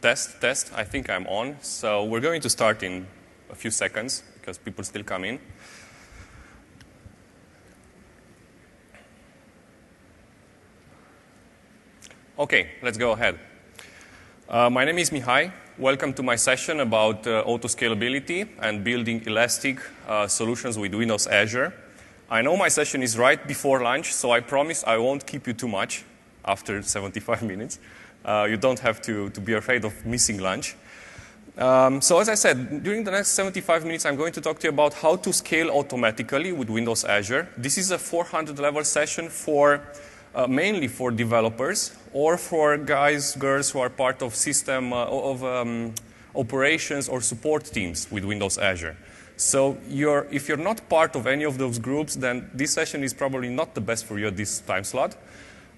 Test. I think I'm on. So we're going to start in a few seconds because people still come in. Okay, let's go ahead. My name is Mihai. Welcome to my session about autoscalability and building elastic solutions with Windows Azure. I know my session is right before lunch, so I promise I won't keep you too much after 75 minutes. You don't have to be afraid of missing lunch. So as I said, during the next 75 minutes, I'm going to talk to you about how to scale automatically with Windows Azure. This is a 400-level session for mainly for developers or for guys, girls who are part of system operations or support teams with Windows Azure. So if you're not part of any of those groups, then this session is probably not the best for you at this time slot.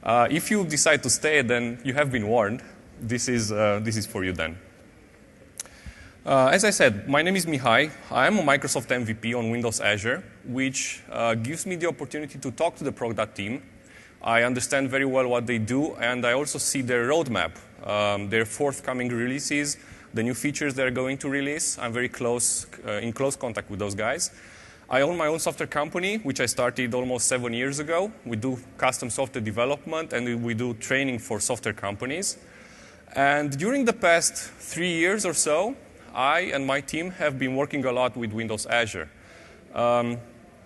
If you decide to stay, then you have been warned. This is for you then. As I said, my name is Mihai. I am a Microsoft MVP on Windows Azure, which gives me the opportunity to talk to the product team. I understand very well what they do, and I also see their roadmap, their forthcoming releases, the new features they're going to release. I'm very in close contact with those guys. I own my own software company, which I started almost 7 years ago. We do custom software development, and we do training for software companies. And during the past 3 years or so, I and my team have been working a lot with Windows Azure,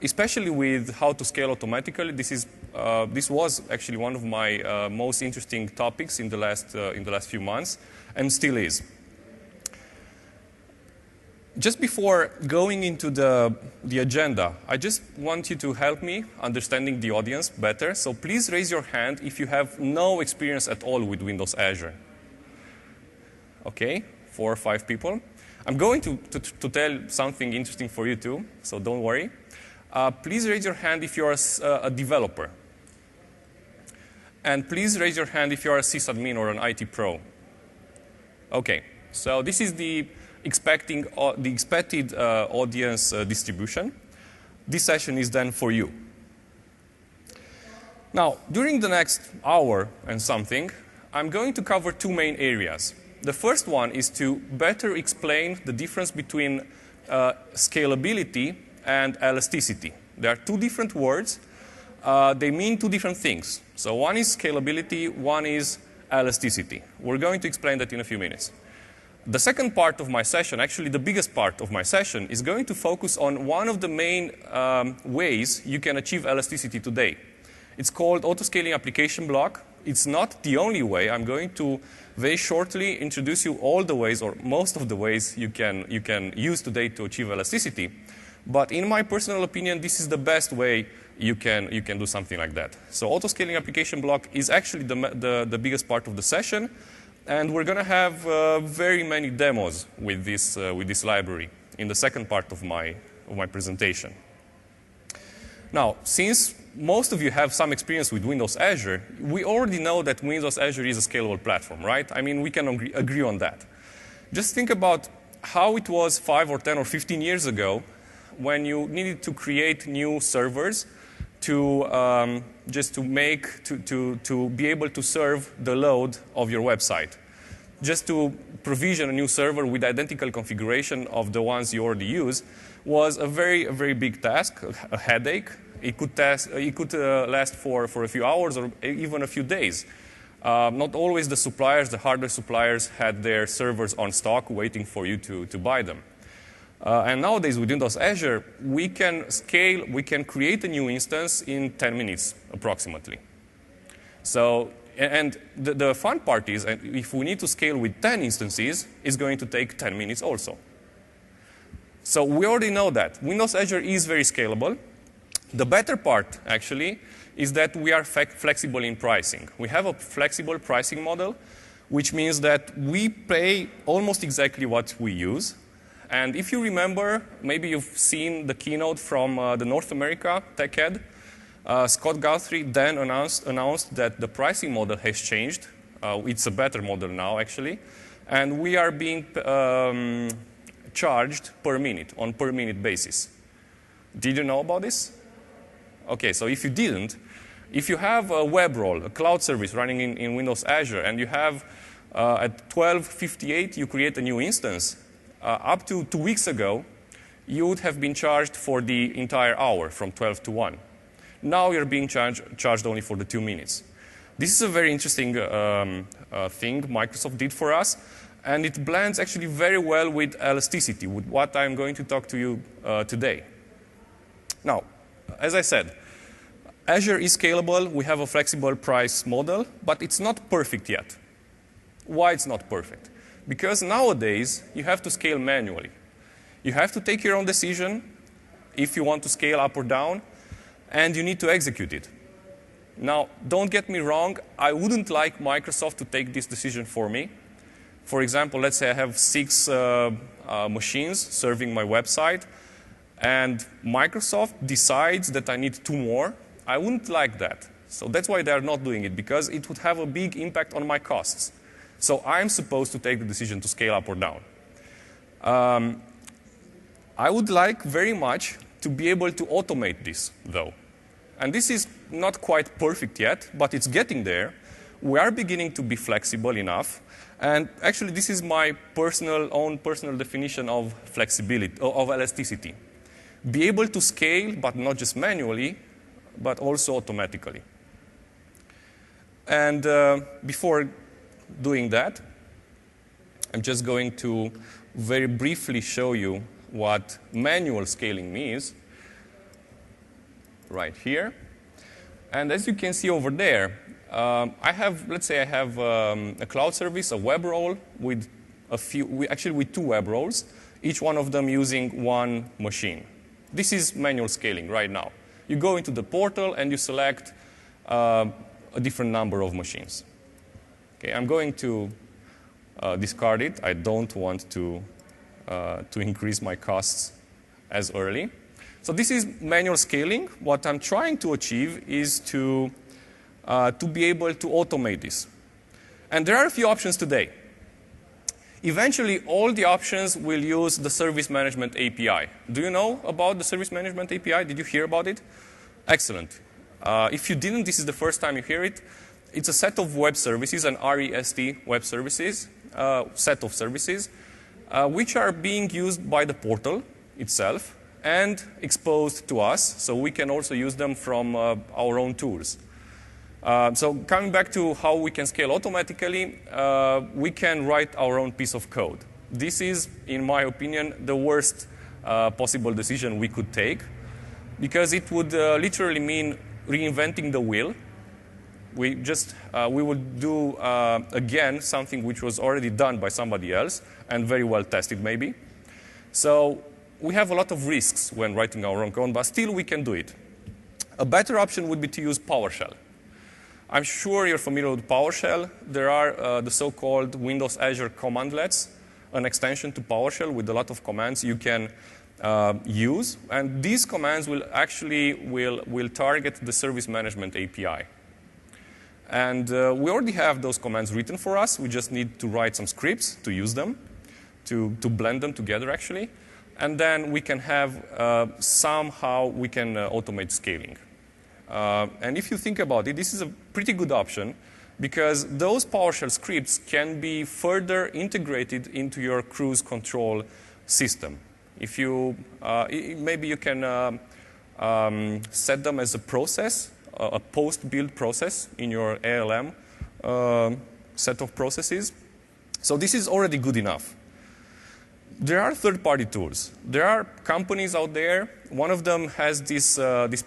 especially with how to scale automatically. This was actually one of my most interesting topics in the last few months, and still is. Just before going into the agenda, I just want you to help me understanding the audience better. So please raise your hand if you have no experience at all with Windows Azure. Okay, 4 or 5 people. I'm going to tell something interesting for you too, so don't worry. Please raise your hand if you're a developer. And please raise your hand if you're a sysadmin or an IT pro. Okay, so this is the expected audience distribution. This session is then for you. Now, during the next hour and something, I'm going to cover 2 main areas. The first one is to better explain the difference between scalability and elasticity. There are 2 different words. They mean 2 different things. So one is scalability, one is elasticity. We're going to explain that in a few minutes. The second part of my session, actually the biggest part of my session, is going to focus on one of the main ways you can achieve elasticity today. It's called autoscaling application block. It's not the only way. I'm going to very shortly introduce you all the ways, or most of the ways you can use today to achieve elasticity. But in my personal opinion, this is the best way you can do something like that. So autoscaling application block is actually the biggest part of the session. And we're going to have very many demos with this library in the second part of my presentation. Now, since most of you have some experience with Windows Azure, we already know that Windows Azure is a scalable platform, right? I mean, we can agree on that. Just think about how it was 5 or 10 or 15 years ago when you needed to create new servers to be able to serve the load of your website. Just to provision a new server with identical configuration of the ones you already use was a very big task, a headache. It could last for a few hours or even a few days. Not always the hardware suppliers had their servers on stock waiting for you to buy them. And nowadays with Windows Azure, we can create a new instance in 10 minutes approximately. So, and the fun part is, if we need to scale with 10 instances, it's going to take 10 minutes also. So we already know that. Windows Azure is very scalable. The better part, actually, is that we are flexible in pricing. We have a flexible pricing model, which means that we pay almost exactly what we use. And if you remember, maybe you've seen the keynote from the North America TechEd. Scott Guthrie then announced that the pricing model has changed. It's a better model now, actually. And we are being charged per minute, on per minute basis. Did you know about this? Okay, so if you didn't, if you have a web role, a cloud service running in Windows Azure, and you have At 12:58, you create a new instance. Up to 2 weeks ago, you would have been charged for the entire hour from 12 to 1. Now you're being charged only for the 2 minutes. This is a very interesting thing Microsoft did for us, and it blends actually very well with elasticity, with what I'm going to talk to you today. Now, as I said, Azure is scalable. We have a flexible price model, but it's not perfect yet. Why it's not perfect? Because nowadays, you have to scale manually. You have to take your own decision if you want to scale up or down, and you need to execute it. Now, don't get me wrong, I wouldn't like Microsoft to take this decision for me. For example, let's say I have 6 machines serving my website, and Microsoft decides that I need 2 more. I wouldn't like that. So that's why they're not doing it, because it would have a big impact on my costs. So I'm supposed to take the decision to scale up or down. I would like very much to be able to automate this, though. And this is not quite perfect yet, but it's getting there. We are beginning to be flexible enough. And actually, this is my own personal definition of flexibility, of elasticity. Be able to scale, but not just manually, but also automatically. And before doing that, I'm just going to very briefly show you what manual scaling means right here. And as you can see over there, let's say I have a cloud service, a web role with with 2 web roles, each one of them using 1 machine. This is manual scaling right now. You go into the portal and you select a different number of machines. Okay, I'm going to discard it. I don't want to increase my costs as early. So this is manual scaling. What I'm trying to achieve is to be able to automate this. And there are a few options today. Eventually, all the options will use the Service Management API. Do you know about the Service Management API? Did you hear about it? Excellent. If you didn't, this is the first time you hear it. It's a set of web services, an REST web services, set of services, which are being used by the portal itself and exposed to us, so we can also use them from our own tools. So coming back to how we can scale automatically, we can write our own piece of code. This is, in my opinion, the worst possible decision we could take, because it would literally mean reinventing the wheel. We would do, again, something which was already done by somebody else and very well tested, maybe. So we have a lot of risks when writing our own code, but still we can do it. A better option would be to use PowerShell. I'm sure you're familiar with PowerShell. There are the so-called Windows Azure commandlets, an extension to PowerShell with a lot of commands you can use. And these commands will actually will target the Service Management API. And we already have those commands written for us. We just need to write some scripts to use them, to blend them together, actually. And then we can have somehow we can automate scaling. And if you think about it, this is a pretty good option, because those PowerShell scripts can be further integrated into your cruise control system. If you maybe you can set them as a process, a post-build process in your ALM set of processes. So this is already good enough. There are third-party tools. There are companies out there. One of them has this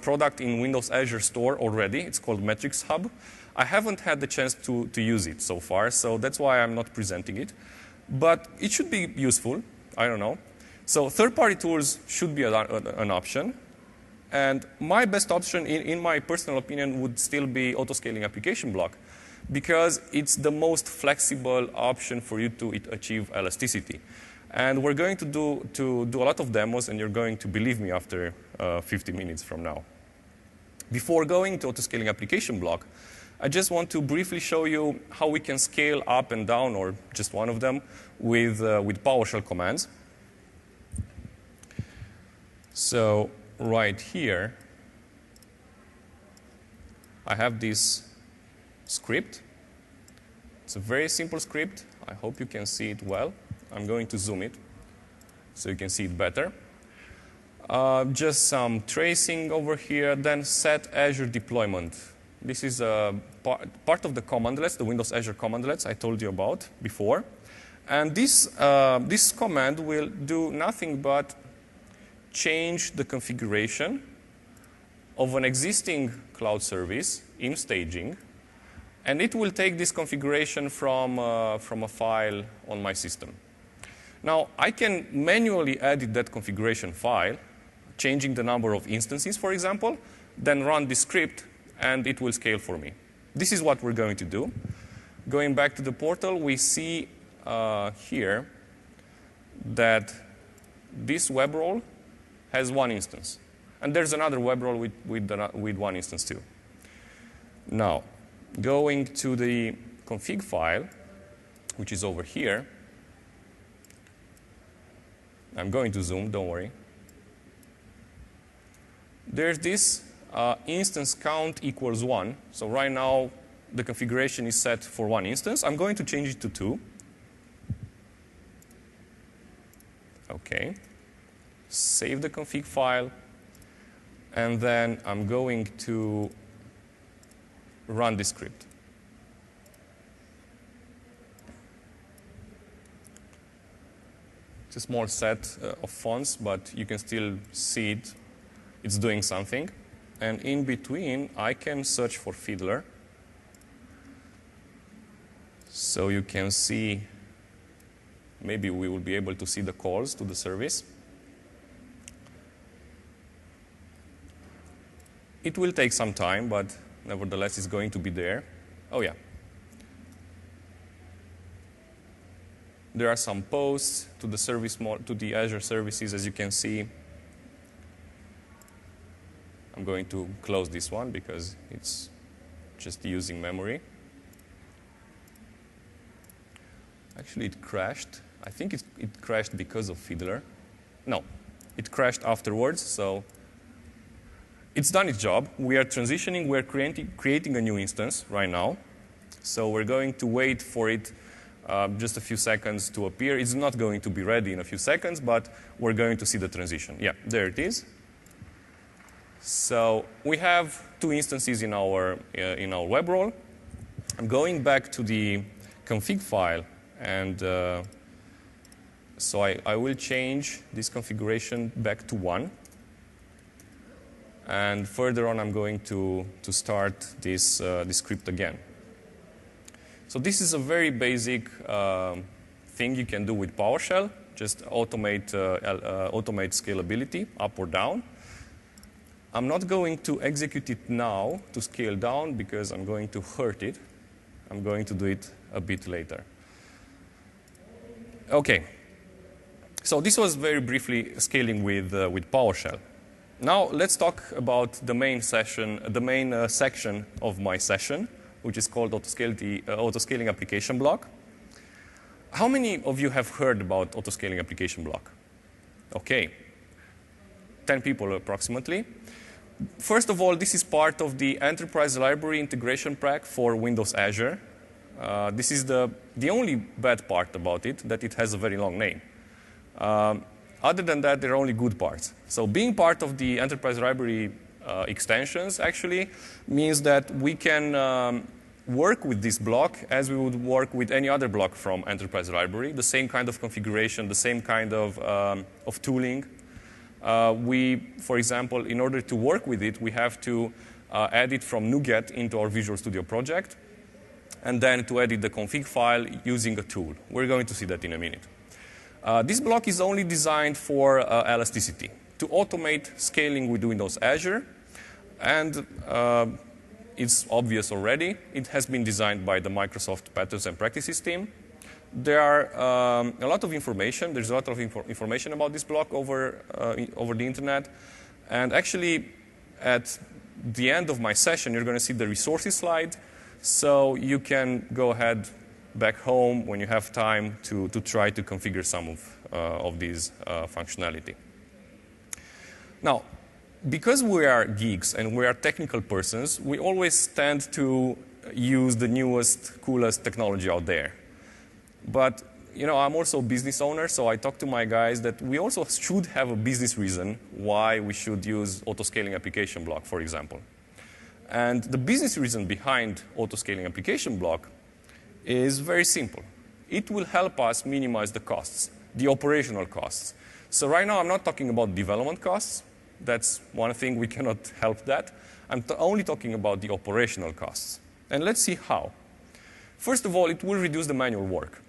product in Windows Azure Store already. It's called Metrics Hub. I haven't had the chance to use it so far, so that's why I'm not presenting it. But it should be useful. I don't know. So third-party tools should be an option. And my best option, in my personal opinion, would still be Autoscaling Application Block, because it's the most flexible option for you to achieve elasticity. And we're going to do a lot of demos, and you're going to believe me after 50 minutes from now. Before going to Autoscaling Application Block, I just want to briefly show you how we can scale up and down, or just one of them, with PowerShell commands. So right here, I have this script. It's a very simple script. I hope you can see it well. I'm going to zoom it so you can see it better. Just some tracing over here, then set Azure deployment. This is part of the commandlets, the Windows Azure commandlets I told you about before. And this command will do nothing but change the configuration of an existing cloud service in staging, and it will take this configuration from a file on my system. Now, I can manually edit that configuration file, changing the number of instances, for example, then run the script, and it will scale for me. This is what we're going to do. Going back to the portal, we see here that this web role has one instance. And there's another web role with one instance too. Now, going to the config file, which is over here. I'm going to zoom, don't worry. There's this instance count equals 1. So right now, the configuration is set for one instance. I'm going to change it to 2. OK. Save the config file. And then I'm going to run this script. It's a small set of fonts, but you can still see it. It's doing something. And in between, I can search for Fiddler. So you can see, maybe we will be able to see the calls to the service. It will take some time, but nevertheless, it's going to be there. Oh, yeah. There are some posts to the to the Azure services, as you can see. I'm going to close this one because it's just using memory. Actually, it crashed. I think it crashed because of Fiddler. No, it crashed afterwards, so it's done its job. We are transitioning. We're creating a new instance right now. So we're going to wait for it just a few seconds to appear. It's not going to be ready in a few seconds, but we're going to see the transition. Yeah, there it is. So we have two instances in our web role. I'm going back to the config file, and so I will change this configuration back to 1. And further on, I'm going to start this script again. So this is a very basic thing you can do with PowerShell. Just automate scalability up or down. I'm not going to execute it now to scale down because I'm going to hurt it. I'm going to do it a bit later. OK. So this was very briefly scaling with PowerShell. Now let's talk about the main section of my session, which is called Autoscaling Application Block. How many of you have heard about Autoscaling Application Block? OK. 10 people approximately. First of all, this is part of the Enterprise Library Integration Pack for Windows Azure. This is the only bad part about it, that it has a very long name. Other than that, there are only good parts. So being part of the Enterprise Library extensions actually means that we can work with this block as we would work with any other block from Enterprise Library, the same kind of configuration, the same kind of tooling. For example, in order to work with it, we have to add it from NuGet into our Visual Studio project, and then to edit the config file using a tool. We're going to see that in a minute. This block is only designed for elasticity, to automate scaling with Windows Azure. And it's obvious already. It has been designed by the Microsoft Patterns and Practices team. There are a lot of information. There's a lot of information about this block over the internet. And actually, at the end of my session, you're going to see the resources slide. So you can go ahead back home when you have time to try to configure some of these functionality. Now, because we are geeks and we are technical persons, we always tend to use the newest, coolest technology out there. But I'm also a business owner, so I talk to my guys that we also should have a business reason why we should use autoscaling application block, for example. And the business reason behind autoscaling application block is very simple. It will help us minimize the costs, the operational costs. So right now I'm not talking about development costs. That's one thing, we cannot help that. I'm only talking about the operational costs. And let's see how. First of all, it will reduce the manual work.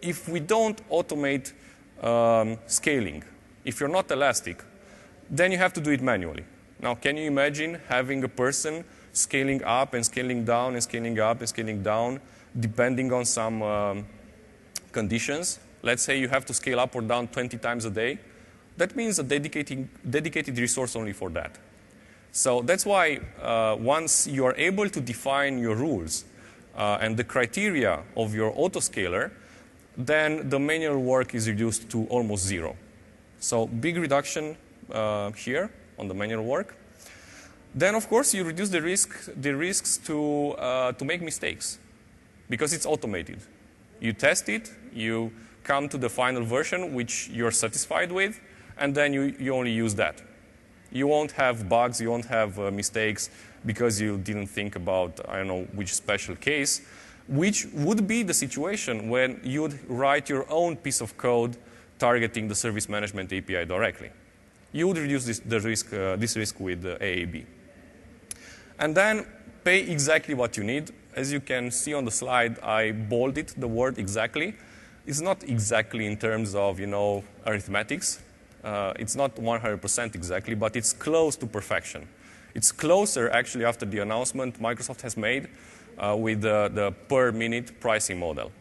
If we don't automate scaling, if you're not elastic, then you have to do it manually. Now, can you imagine having a person scaling up and scaling down and scaling up and scaling down, depending on some conditions? Let's say you have to scale up or down 20 times a day. That means a dedicated resource only for that. So that's why once you are able to define your rules and the criteria of your autoscaler, then the manual work is reduced to almost zero. So big reduction here on the manual work. Then, of course, you reduce the risks to make mistakes because it's automated. You test it, you come to the final version which you're satisfied with, and then you only use that. You won't have bugs, you won't have mistakes because you didn't think about, I don't know, which special case, which would be the situation when you'd write your own piece of code targeting the service management API directly. You would reduce this risk with AAB. And then pay exactly what you need. As you can see on the slide, I bolded the word exactly. It's not exactly in terms of, arithmetics. It's not 100% exactly, but it's close to perfection. It's closer, actually, after the announcement Microsoft has made with the per-minute pricing model.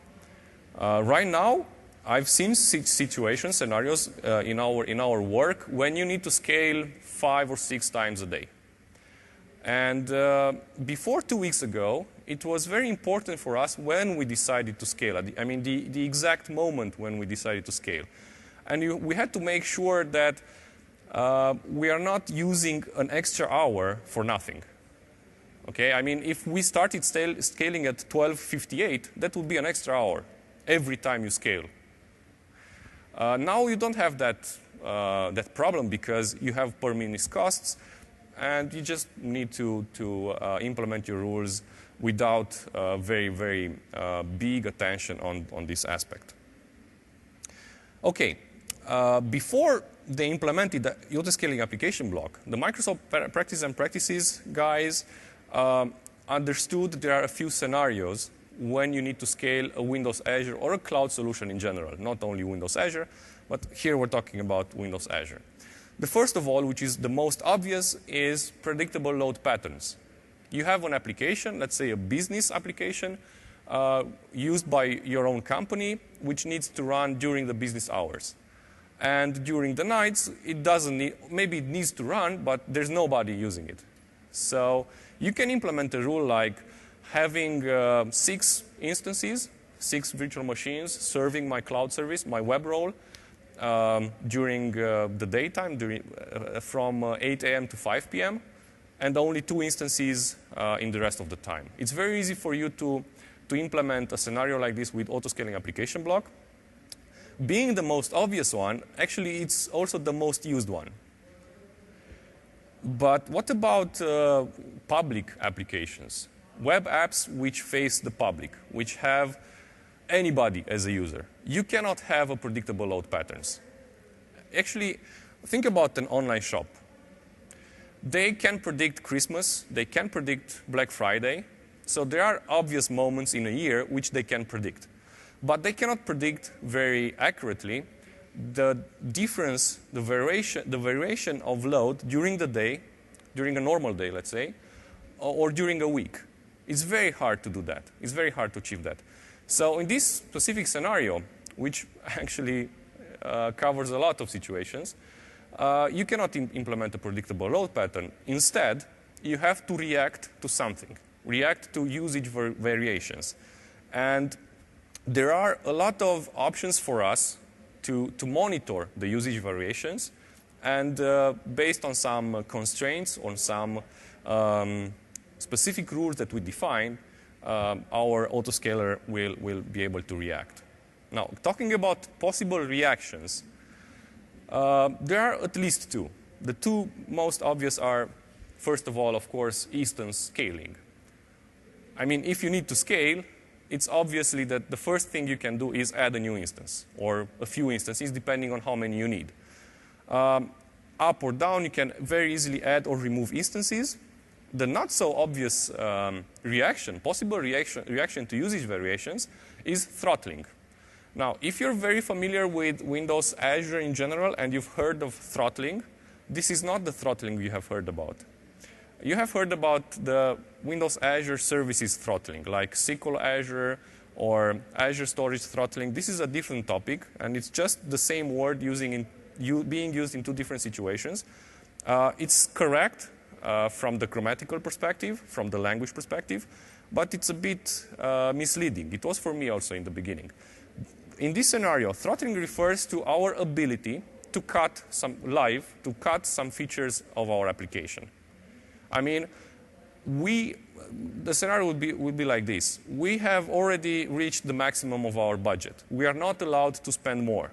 Right now, I've seen situations, scenarios in our work when you need to scale 5 or 6 times a day. And before 2 weeks ago, it was very important for us when we decided to scale. I mean, the exact moment when we decided to scale. And we had to make sure that we are not using an extra hour for nothing. Okay, I mean, if we started scaling at 12:58, that would be an extra hour every time you scale. Now you don't have that problem because you have per minute costs, and you just need to implement your rules without very, very big attention on this aspect. Okay, before they implemented the autoscaling application block, the Microsoft practices guys understood there are a few scenarios when you need to scale a Windows Azure or a cloud solution in general, not only Windows Azure, but here we're talking about Windows Azure. The first of all, which is the most obvious, is predictable load patterns. You have an application, let's say a business application, used by your own company, which needs to run during the business hours. And during the nights, it doesn't need, maybe it needs to run, but there's nobody using it. So you can implement a rule like having 6 instances, 6 virtual machines serving my cloud service, my web role, during the daytime, from 8 a.m. to 5 p.m., and only 2 instances in the rest of the time. It's very easy for you to implement a scenario like this with autoscaling application block. Being the most obvious one, actually it's also the most used one. But what about public applications? Web apps which face the public, which have anybody as a user. You cannot have a predictable load patterns. Actually, think about an online shop. They can predict Christmas, they can predict Black Friday, so there are obvious moments in a year which they can predict. But they cannot predict very accurately the difference, the variation of load during the day, during a normal day, let's say, or during a week. It's very hard to do that. It's very hard to achieve that. So in this specific scenario, which actually covers a lot of situations, you cannot implement a predictable load pattern. Instead, you have to react to something, react to usage variations. And there are a lot of options for us to monitor the usage variations. And based on some constraints, on some specific rules that we define, our autoscaler will be able to react. Now, talking about possible reactions, there are at least two. The two most obvious are, first of all, of course, instance scaling. I mean, if you need to scale, it's obviously that the first thing you can do is add a new instance, or a few instances, depending on how many you need. Up or down, you can very easily add or remove instances. The not so obvious possible reaction to usage variations is throttling. Now, if you're very familiar with Windows Azure in general and you've heard of throttling, this is not the throttling you have heard about. You have heard about the Windows Azure services throttling, like SQL Azure or Azure Storage throttling. This is a different topic, and it's just the same word being used in two different situations. It's correct from the grammatical perspective, from the language perspective, but it's a bit misleading. It was for me also in the beginning. In this scenario, throttling refers to our ability to cut some features of our application. I mean, the scenario would be like this. We have already reached the maximum of our budget. We are not allowed to spend more,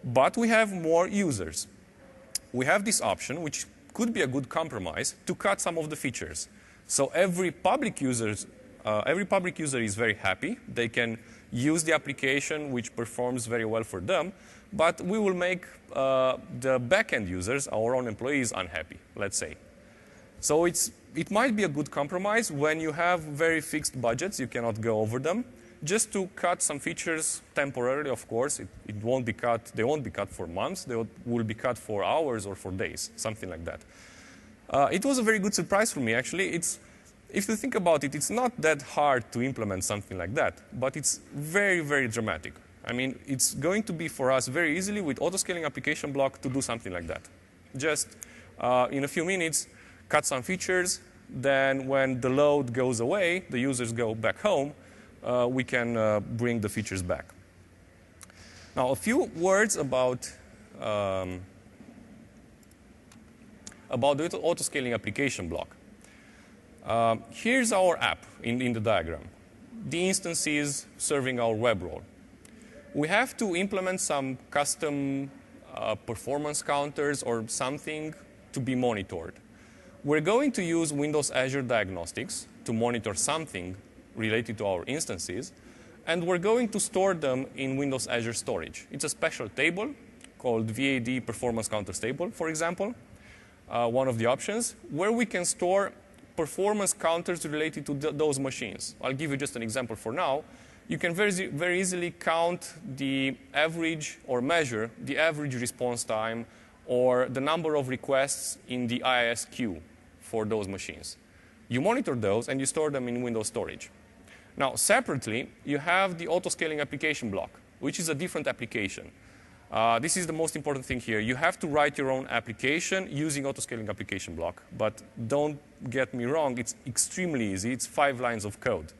but we have more users. We have this option, which could be a good compromise, to cut some of the features. So every public user is very happy. They can use the application, which performs very well for them, but we will make the back-end users, our own employees, unhappy, let's say. So it might be a good compromise when you have very fixed budgets, you cannot go over them, just to cut some features temporarily, of course. They won't be cut for months, they will be cut for hours or for days, something like that. It was a very good surprise for me, actually. If you think about it, it's not that hard to implement something like that, but it's very, very dramatic. I mean, it's going to be for us very easily with autoscaling application block to do something like that. Just in a few minutes, cut some features, then when the load goes away, the users go back home, we can bring the features back. Now, a few words about the autoscaling application block. Here's our app in the diagram. The instance is serving our web role. We have to implement some custom performance counters or something to be monitored. We're going to use Windows Azure Diagnostics to monitor something related to our instances, and we're going to store them in Windows Azure Storage. It's a special table called VAD Performance Counters Table, for example, one of the options, where we can store performance counters related to those machines. I'll give you just an example for now. You can very easily count the average or measure the average response time or the number of requests in the IIS queue for those machines. You monitor those and you store them in Windows Storage. Now, separately, you have the autoscaling application block, which is a different application. This is the most important thing here. You have to write your own application using autoscaling application block. But don't get me wrong, it's extremely easy. It's 5 lines of code.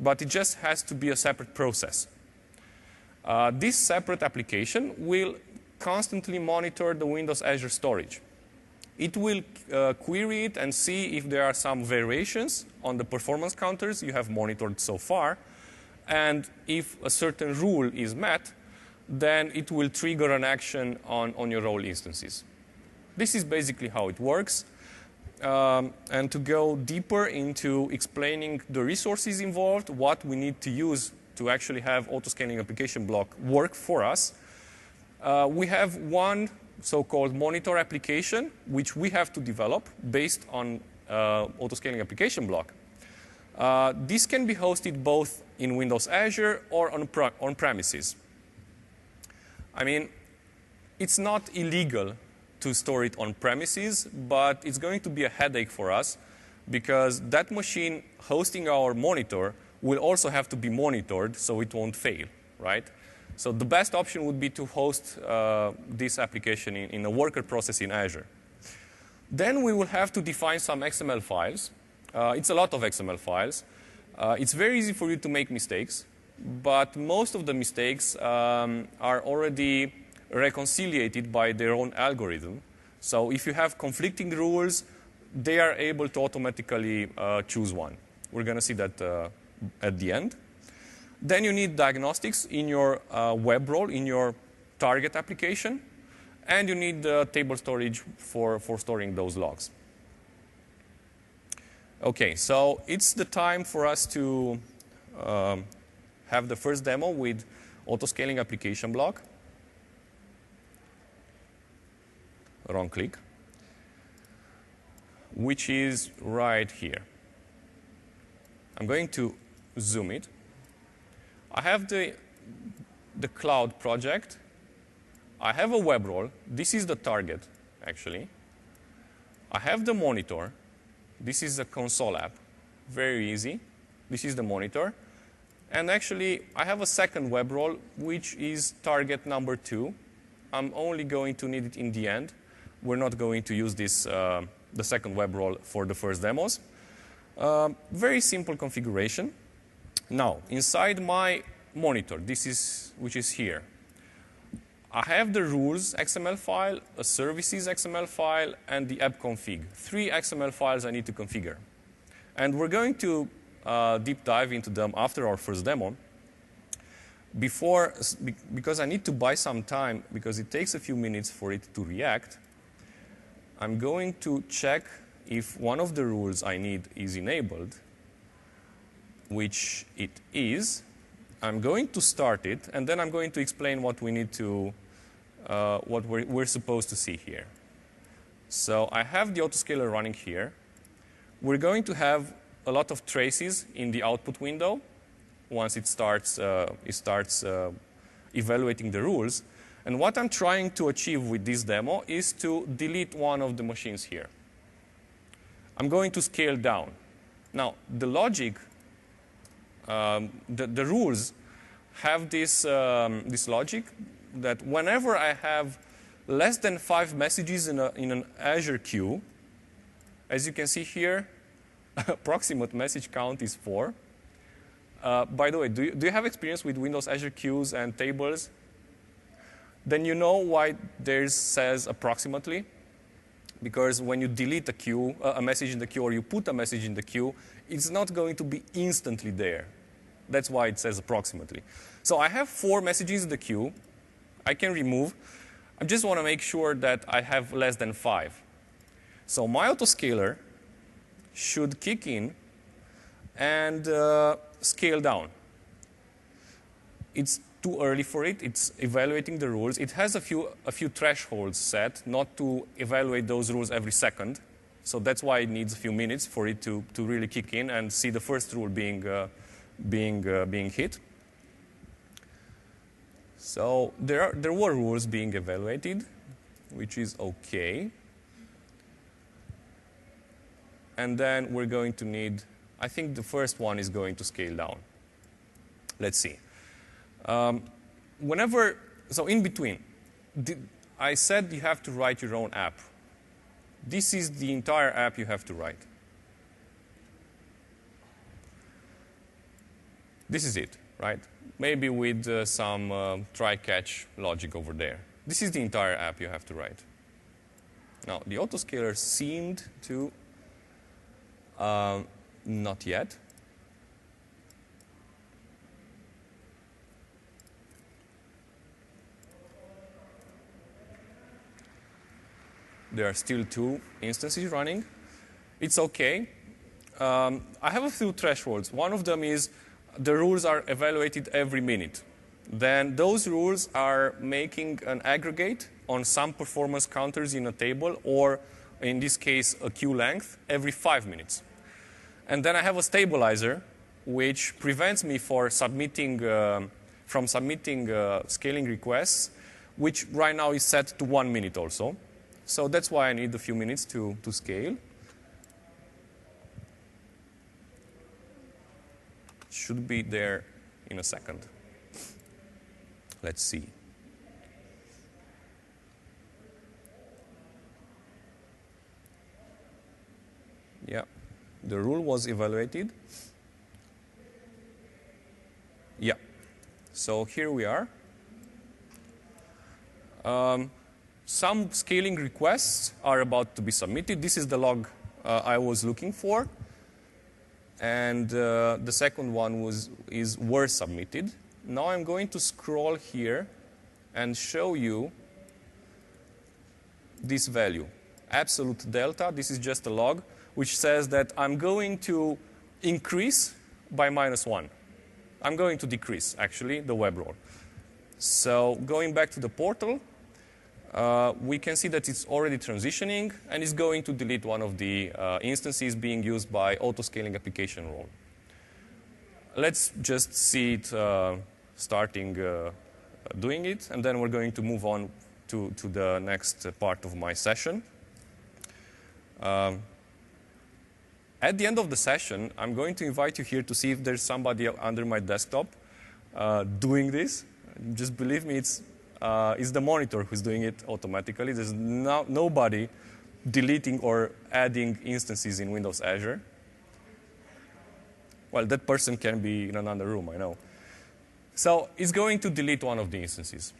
But it just has to be a separate process. This separate application will constantly monitor the Windows Azure storage. It will query it and see if there are some variations on the performance counters you have monitored so far. And if a certain rule is met, then it will trigger an action on your role instances. This is basically how it works. And to go deeper into explaining the resources involved, what we need to use to actually have autoscaling application block work for us, we have one so-called monitor application, which we have to develop based on autoscaling application block. This can be hosted both in Windows Azure or on premises. I mean, it's not illegal to store it on premises, but it's going to be a headache for us because that machine hosting our monitor will also have to be monitored so it won't fail, right? So the best option would be to host this application in a worker process in Azure. Then we will have to define some XML files. It's a lot of XML files. It's very easy for you to make mistakes, but most of the mistakes are already reconciliated by their own algorithm. So if you have conflicting rules, they are able to automatically choose one. We're going to see that at the end. Then you need diagnostics in your web role, in your target application. And you need table storage for storing those logs. OK, so it's the time for us to have the first demo with auto-scaling application block. Wrong click. Which is right here. I'm going to zoom it. I have the cloud project. I have a web role. This is the target, actually. I have the monitor. This is a console app. Very easy. This is the monitor. And actually, I have a second web role, which is target number 2. I'm only going to need it in the end. We're not going to use this, the second web role for the first demos. Very simple configuration. Now, inside my monitor, which is here, I have the rules XML file, a services XML file, and the app config. 3 XML files I need to configure. And we're going to deep dive into them after our first demo. Because I need to buy some time, because it takes a few minutes for it to react, I'm going to check if one of the rules I need is enabled, which it is. I'm going to start it, and then I'm going to explain what we need to, what we're supposed to see here. So I have the autoscaler running here. We're going to have a lot of traces in the output window once it starts evaluating the rules. And what I'm trying to achieve with this demo is to delete one of the machines here. I'm going to scale down. Now, the logic, the rules have this logic that whenever I have less than 5 messages in an Azure queue, as you can see here, approximate message count is 4. By the way, do you have experience with Windows Azure queues and tables? Then you know why there says approximately. Because when you delete a queue, a message in the queue, or you put a message in the queue, it's not going to be instantly there. That's why it says approximately. So I have 4 messages in the queue. I can remove. I just want to make sure that I have less than 5. So my autoscaler should kick in and scale down. It's too early for it. It's evaluating the rules. It has a few thresholds set, not to evaluate those rules every second. So that's why it needs a few minutes for it to really kick in and see the first rule being hit. So there were rules being evaluated, which is OK. And then we're going to need, I think the first one is going to scale down. Let's see. So in between, I said you have to write your own app. This is the entire app you have to write. This is it, right? Maybe with some try-catch logic over there. This is the entire app you have to write. Now, the autoscaler seemed to not yet. There are still 2 instances running. It's OK. I have a few thresholds. One of them is the rules are evaluated every minute. Then those rules are making an aggregate on some performance counters in a table, or in this case, a queue length, every 5 minutes. And then I have a stabilizer, which prevents me from submitting scaling requests, which right now is set to 1 minute also. So that's why I need a few minutes to scale. Should be there in a second. Let's see. Yeah, the rule was evaluated. Yeah, so here we are. Some scaling requests are about to be submitted. This is the log I was looking for. and the second one were submitted. Now I'm going to scroll here and show you this value, absolute delta. This is just a log, which says that I'm going to increase by -1. I'm going to decrease, actually, the web role. So going back to the portal, we can see that it's already transitioning, and it's going to delete one of the instances being used by autoscaling application role. Let's just see it starting doing it, and then we're going to move on to the next part of my session. At the end of the session, I'm going to invite you here to see if there's somebody under my desktop doing this. Just believe me, it's the monitor who's doing it automatically. There's nobody deleting or adding instances in Windows Azure. Well, that person can be in another room, I know. So it's going to delete one of the instances.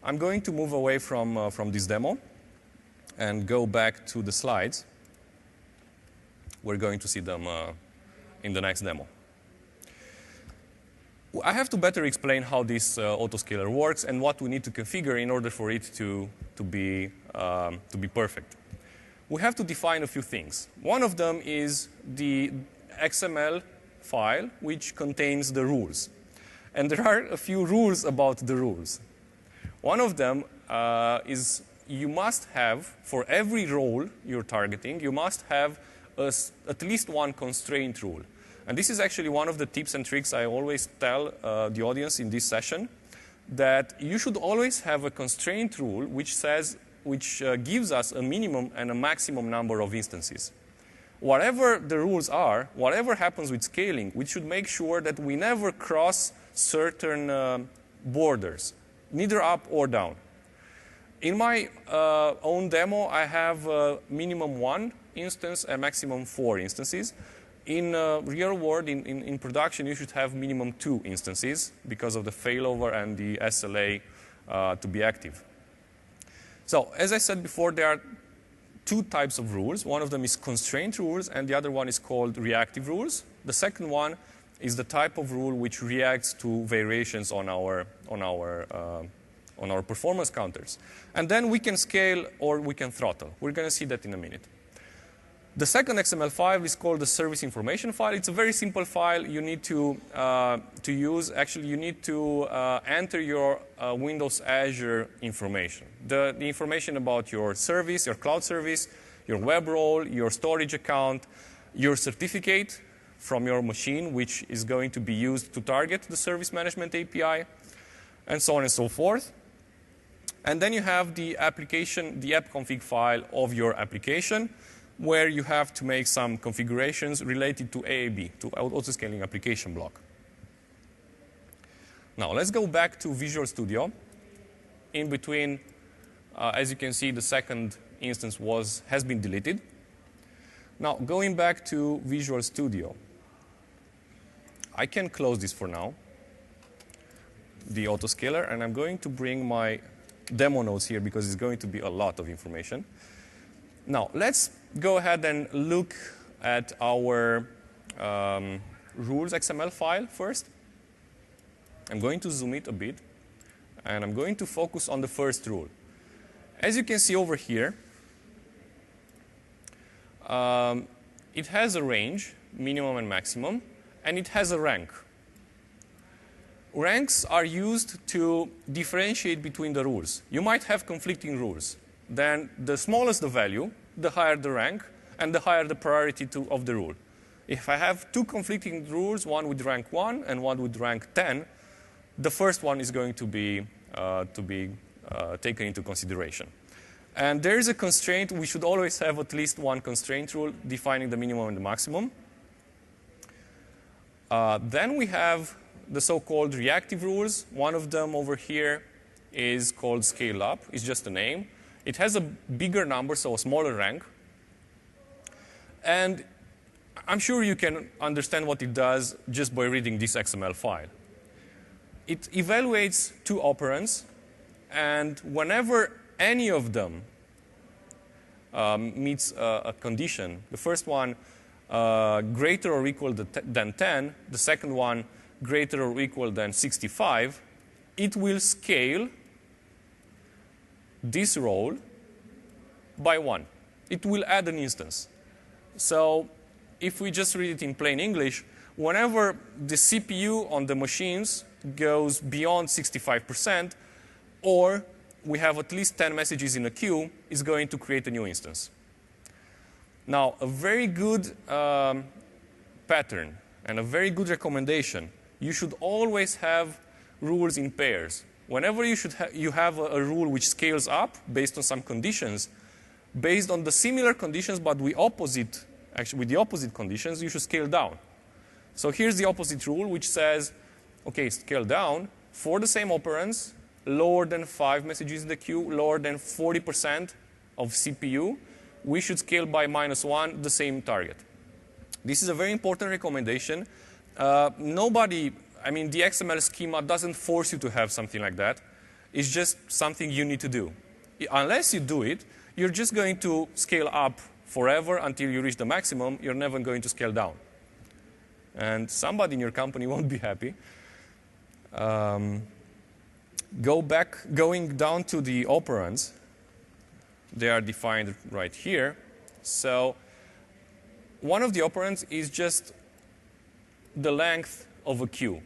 I'm going to move away from this demo and go back to the slides. We're going to see them in the next demo. I have to better explain how this autoscaler works and what we need to configure in order for it to be perfect. We have to define a few things. One of them is the XML file, which contains the rules. And there are a few rules about the rules. One of them is you must have, for every role you're targeting, you must have at least one constraint rule. And this is actually one of the tips and tricks I always tell the audience in this session, that you should always have a constraint rule which gives us a minimum and a maximum number of instances. Whatever the rules are, whatever happens with scaling, we should make sure that we never cross certain borders, neither up or down. In my own demo, I have a minimum 1 instance and maximum 4 instances. In real world, in production, you should have minimum 2 instances because of the failover and the SLA to be active. So as I said before, there are 2 types of rules. One of them is constraint rules, and the other one is called reactive rules. The second one is the type of rule which reacts to variations on our performance counters. And then we can scale or we can throttle. We're going to see that in a minute. The second XML file is called the service information file. It's a very simple file you need to use. Actually, you need to enter your Windows Azure information. The information about your service, your cloud service, your web role, your storage account, your certificate from your machine, which is going to be used to target the service management API, and so on and so forth. And then you have the application, the app config file of your application, where you have to make some configurations related to AAB, to autoscaling application block. Now, let's go back to Visual Studio. In between, as you can see, the second instance has been deleted. Now, going back to Visual Studio, I can close this for now, the autoscaler, and I'm going to bring my demo notes here because it's going to be a lot of information. Now, let's go ahead and look at our rules XML file first. I'm going to zoom it a bit, and I'm going to focus on the first rule. As you can see over here, it has a range, minimum and maximum, and it has a rank. Ranks are used to differentiate between the rules. You might have conflicting rules. Then the smallest the value, the higher the rank, and the higher the priority of the rule. If I have 2 conflicting rules, one with rank 1 and one with rank 10, the first one is going to be taken into consideration. And there is a constraint. We should always have at least one constraint rule defining the minimum and the maximum. Then we have the so-called reactive rules. One of them over here is called scale up. It's just a name. It has a bigger number, so a smaller rank. And I'm sure you can understand what it does just by reading this XML file. It evaluates 2 operands, and whenever any of them meets a condition, the first one greater or equal than 10, the second one greater or equal than 65, it will scale this role by 1. It will add an instance. So if we just read it in plain English, whenever the CPU on the machines goes beyond 65%, or we have at least 10 messages in a queue, it's going to create a new instance. Now, a very good pattern and a very good recommendation, you should always have rules in pairs. Whenever you have a rule which scales up based on some conditions, based on the similar conditions but with the opposite conditions, you should scale down. So here's the opposite rule, which says, okay, scale down for the same operands, lower than 5 messages in the queue, lower than 40% of CPU, we should scale by -1 the same target. This is a very important recommendation. The XML schema doesn't force you to have something like that. It's just something you need to do. Unless you do it, you're just going to scale up forever until you reach the maximum. You're never going to scale down. And somebody in your company won't be happy. Going down to the operands, they are defined right here. So one of the operands is just the length of a queue.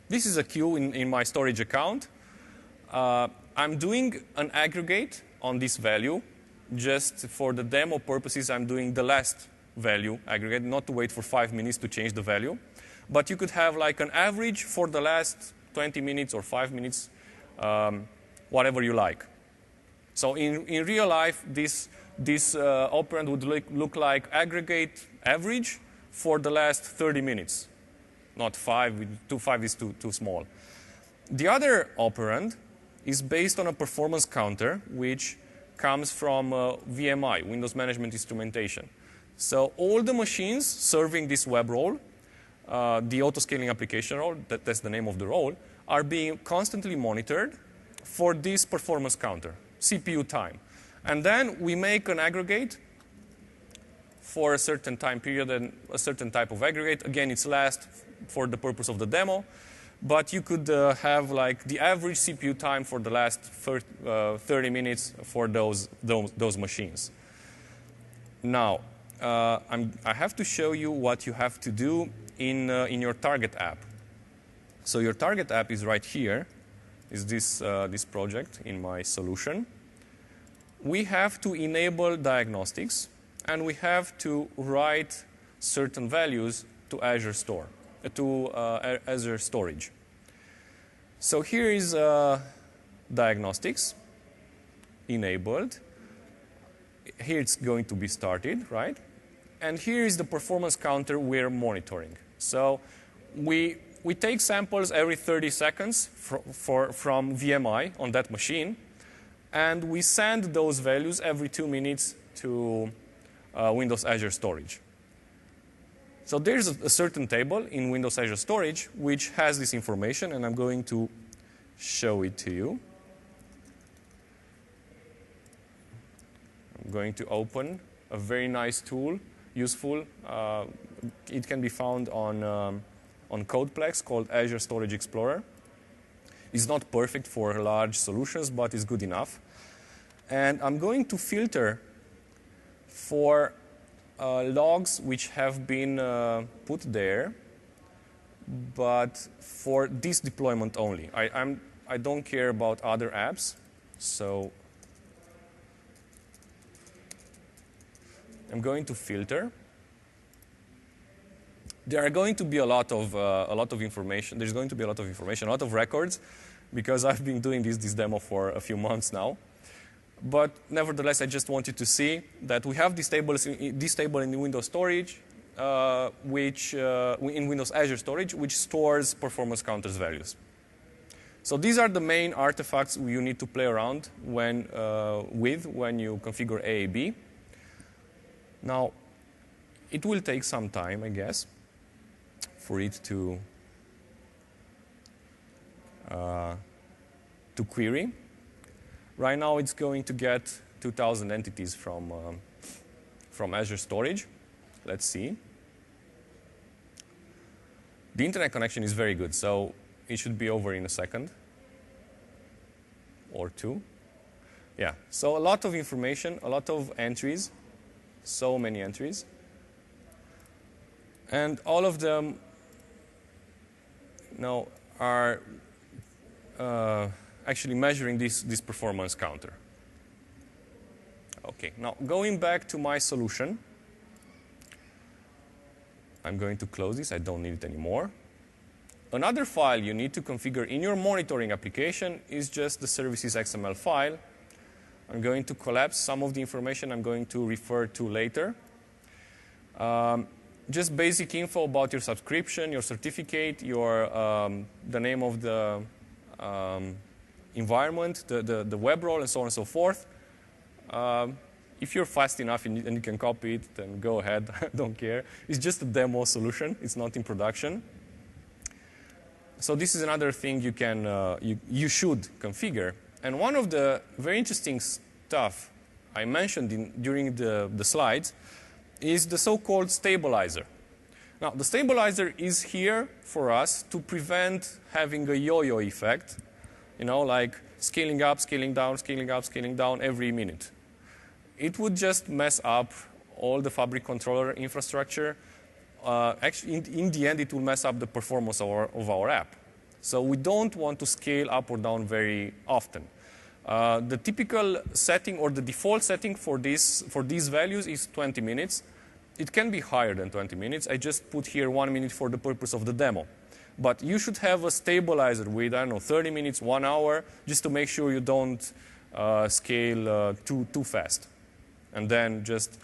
This is a queue in my storage account. I'm doing an aggregate on this value. Just for the demo purposes, I'm doing the last value aggregate, not to wait for 5 minutes to change the value. But you could have like an average for the last 20 minutes or 5 minutes, whatever you like. So in real life, this operand would look like aggregate average for the last 30 minutes. Not 5, 5 is too small. The other operand is based on a performance counter, which comes from VMI, Windows Management Instrumentation. So all the machines serving this web role, the auto-scaling application role, that's the name of the role, are being constantly monitored for this performance counter, CPU time. And then we make an aggregate for a certain time period and a certain type of aggregate. Again, it's last for the purpose of the demo. But you could have like the average CPU time for the last 30 minutes for those machines. Now, I have to show you what you have to do in your target app. So your target app is right here, is this project in my solution. We have to enable diagnostics, and we have to write certain values to Azure Azure Storage. So here is diagnostics enabled. Here it's going to be started, right? And here is the performance counter we're monitoring. So we take samples every 30 seconds from VMI on that machine, and we send those values every 2 minutes to Windows Azure Storage. So there's a certain table in Windows Azure Storage which has this information, and I'm going to show it to you. I'm going to open a very nice tool, useful. It can be found on Codeplex, called Azure Storage Explorer. It's not perfect for large solutions, but it's good enough. And I'm going to filter for logs which have been put there, but for this deployment only. I don't care about other apps, so I'm going to filter. There are going to be a lot of information. There's going to be a lot of information, a lot of records, because I've been doing this demo for a few months now. But nevertheless, I just wanted to see that we have this table in Windows Storage, in Windows Azure Storage, which stores performance counters values. So these are the main artifacts you need to play around when you configure AAB. Now, it will take some time, I guess, for it to query. Right now, it's going to get 2,000 entities from Azure Storage. Let's see. The internet connection is very good, so it should be over in a second or two. Yeah, so a lot of information, a lot of entries, so many entries. And all of them are actually measuring this performance counter. Okay, now going back to my solution, I'm going to close this. I don't need it anymore. Another file you need to configure in your monitoring application is just the services XML file. I'm going to collapse some of the information I'm going to refer to later. Just basic info about your subscription, your certificate, the name of the environment, the web role, and so on and so forth. If you're fast enough and you can copy it, then go ahead. I don't care. It's just a demo solution. It's not in production. So this is another thing you should configure. And one of the very interesting stuff I mentioned during the slides is the so-called stabilizer. Now, the stabilizer is here for us to prevent having a yo-yo effect, like scaling up, scaling down, scaling up, scaling down every minute. It would just mess up all the Fabric controller infrastructure. Actually, in the end, it will mess up the performance of our app. So we don't want to scale up or down very often. The typical setting or the default setting for these values is 20 minutes. It can be higher than 20 minutes. I just put here 1 minute for the purpose of the demo. But you should have a stabilizer with, 30 minutes, 1 hour, just to make sure you don't scale too fast. And then just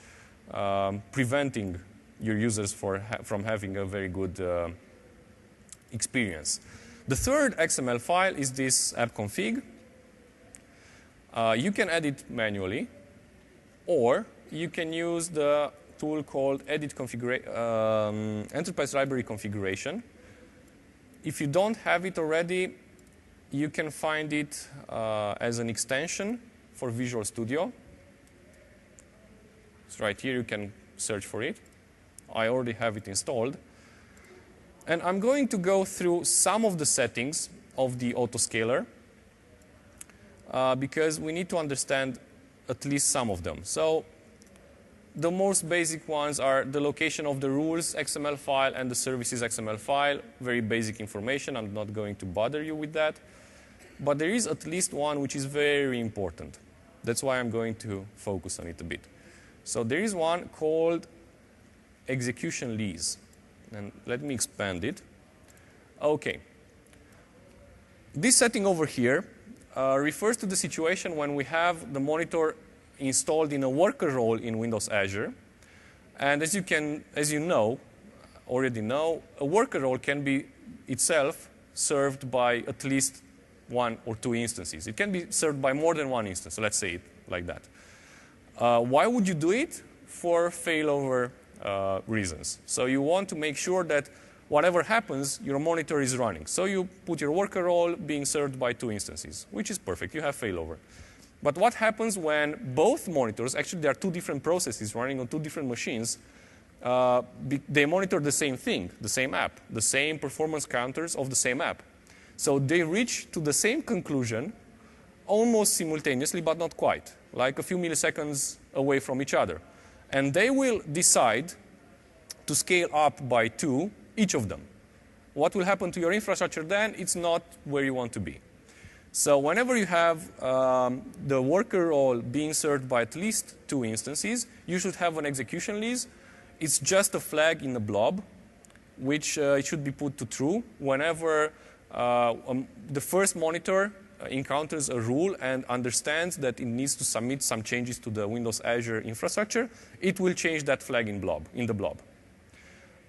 preventing your users from having a very good experience. The third XML file is this app config. You can edit manually, or you can use the tool called Enterprise Library Configuration. If you don't have it already, you can find it as an extension for Visual Studio. It's right here. You can search for it. I already have it installed. And I'm going to go through some of the settings of the autoscaler because we need to understand at least some of them. So the most basic ones are the location of the rules XML file and the services XML file. Very basic information. I'm not going to bother you with that. But there is at least one which is very important. That's why I'm going to focus on it a bit. So there is one called execution lease. And let me expand it. OK. This setting over here refers to the situation when we have the monitor installed in a worker role in Windows Azure. And as you already know, a worker role can be itself served by at least 1 or 2 instances. It can be served by more than 1 instance. So let's say it like that. Why would you do it? For failover reasons. So you want to make sure that whatever happens, your monitor is running. So you put your worker role being served by 2 instances, which is perfect. You have failover. But what happens when both monitors, actually there are 2 different processes running on 2 different machines, they monitor the same thing, the same app, the same performance counters of the same app. So they reach to the same conclusion almost simultaneously, but not quite, like a few milliseconds away from each other. And they will decide to scale up by 2, each of them. What will happen to your infrastructure then? It's not where you want to be. So whenever you have the worker role being served by at least 2 instances, you should have an execution lease. It's just a flag in the blob, which it should be put to true whenever the first monitor encounters a rule and understands that it needs to submit some changes to the Windows Azure infrastructure. It will change that flag in the blob.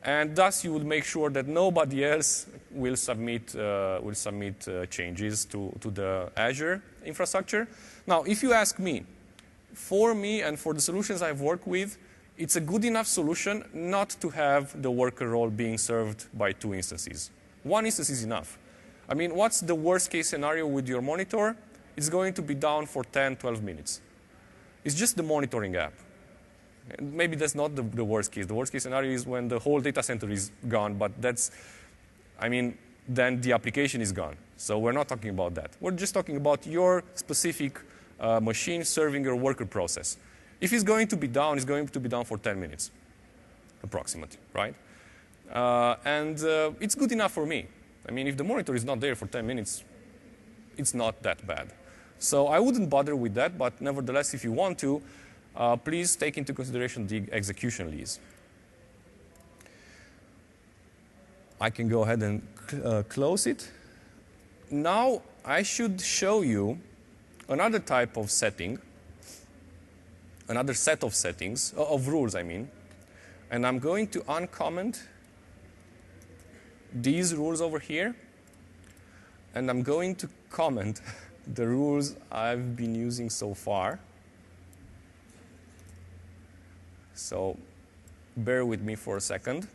And thus, you would make sure that nobody else will submit changes to the Azure infrastructure. Now, if you ask me, for me and for the solutions I've worked with, it's a good enough solution not to have the worker role being served by 2 instances. 1 instance is enough. I mean, what's the worst case scenario with your monitor? It's going to be down for 10, 12 minutes. It's just the monitoring app. And maybe that's not the worst case. The worst case scenario is when the whole data center is gone, but that's, I mean, then the application is gone. So we're not talking about that. We're just talking about your specific machine serving your worker process. If it's going to be down, it's going to be down for 10 minutes, approximately, right? It's good enough for me. I mean, if the monitor is not there for 10 minutes, it's not that bad. So I wouldn't bother with that, but nevertheless, if you want to, please take into consideration the execution lease. I can go ahead and close it. Now I should show you another type of setting, another set of settings, of rules, I mean. And I'm going to uncomment these rules over here. And I'm going to comment the rules I've been using so far. So bear with me for a second.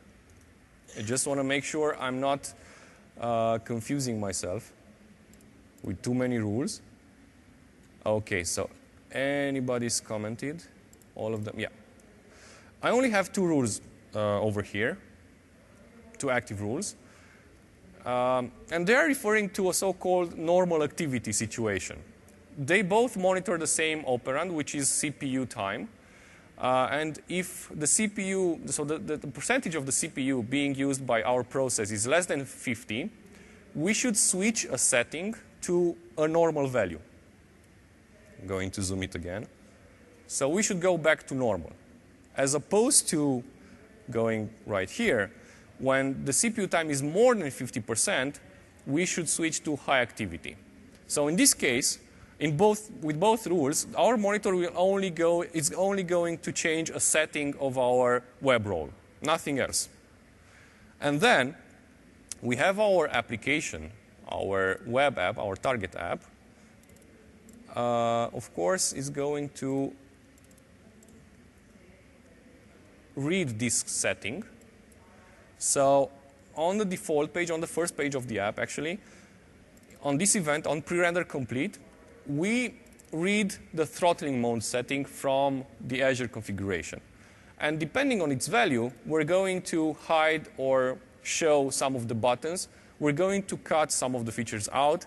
I just want to make sure I'm not confusing myself with too many rules. OK, so anybody's commented? All of them? Yeah. I only have 2 rules over here, 2 active rules. And they are referring to a so-called normal activity situation. They both monitor the same operand, which is CPU time. And if the CPU, so the percentage of the CPU being used by our process is less than 50, we should switch a setting to a normal value. I'm going to zoom it again. So we should go back to normal, as opposed to going right here. When the CPU time is more than 50%, we should switch to high activity. So in this case, with both rules, our monitor will is only going to change a setting of our web role, nothing else. And then we have our application, our web app, our target app. Of course, is going to read this setting. So on the default page, on the first page of the app, actually, on this event, on pre-render complete, we read the throttling mode setting from the Azure configuration. And depending on its value, we're going to hide or show some of the buttons. We're going to cut some of the features out.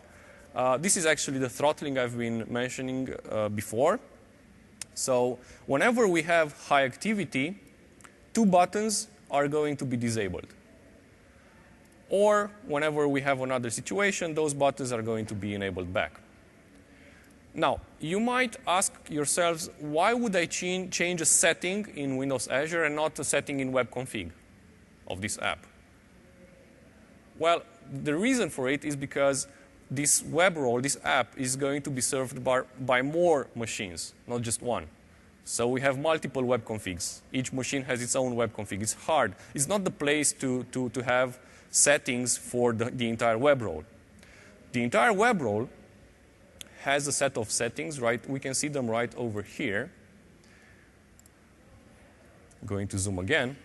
This is actually the throttling I've been mentioning before. So whenever we have high activity, 2 buttons are going to be disabled. Or whenever we have another situation, those buttons are going to be enabled back. Now, you might ask yourselves, why would I change a setting in Windows Azure and not a setting in web config of this app? Well, the reason for it is because this web role, this app, is going to be served by more machines, not just one. So we have multiple web configs. Each machine has its own web config. It's hard. It's not the place to have settings for the entire web role. The entire web role has a set of settings, right? We can see them right over here. I'm going to zoom again.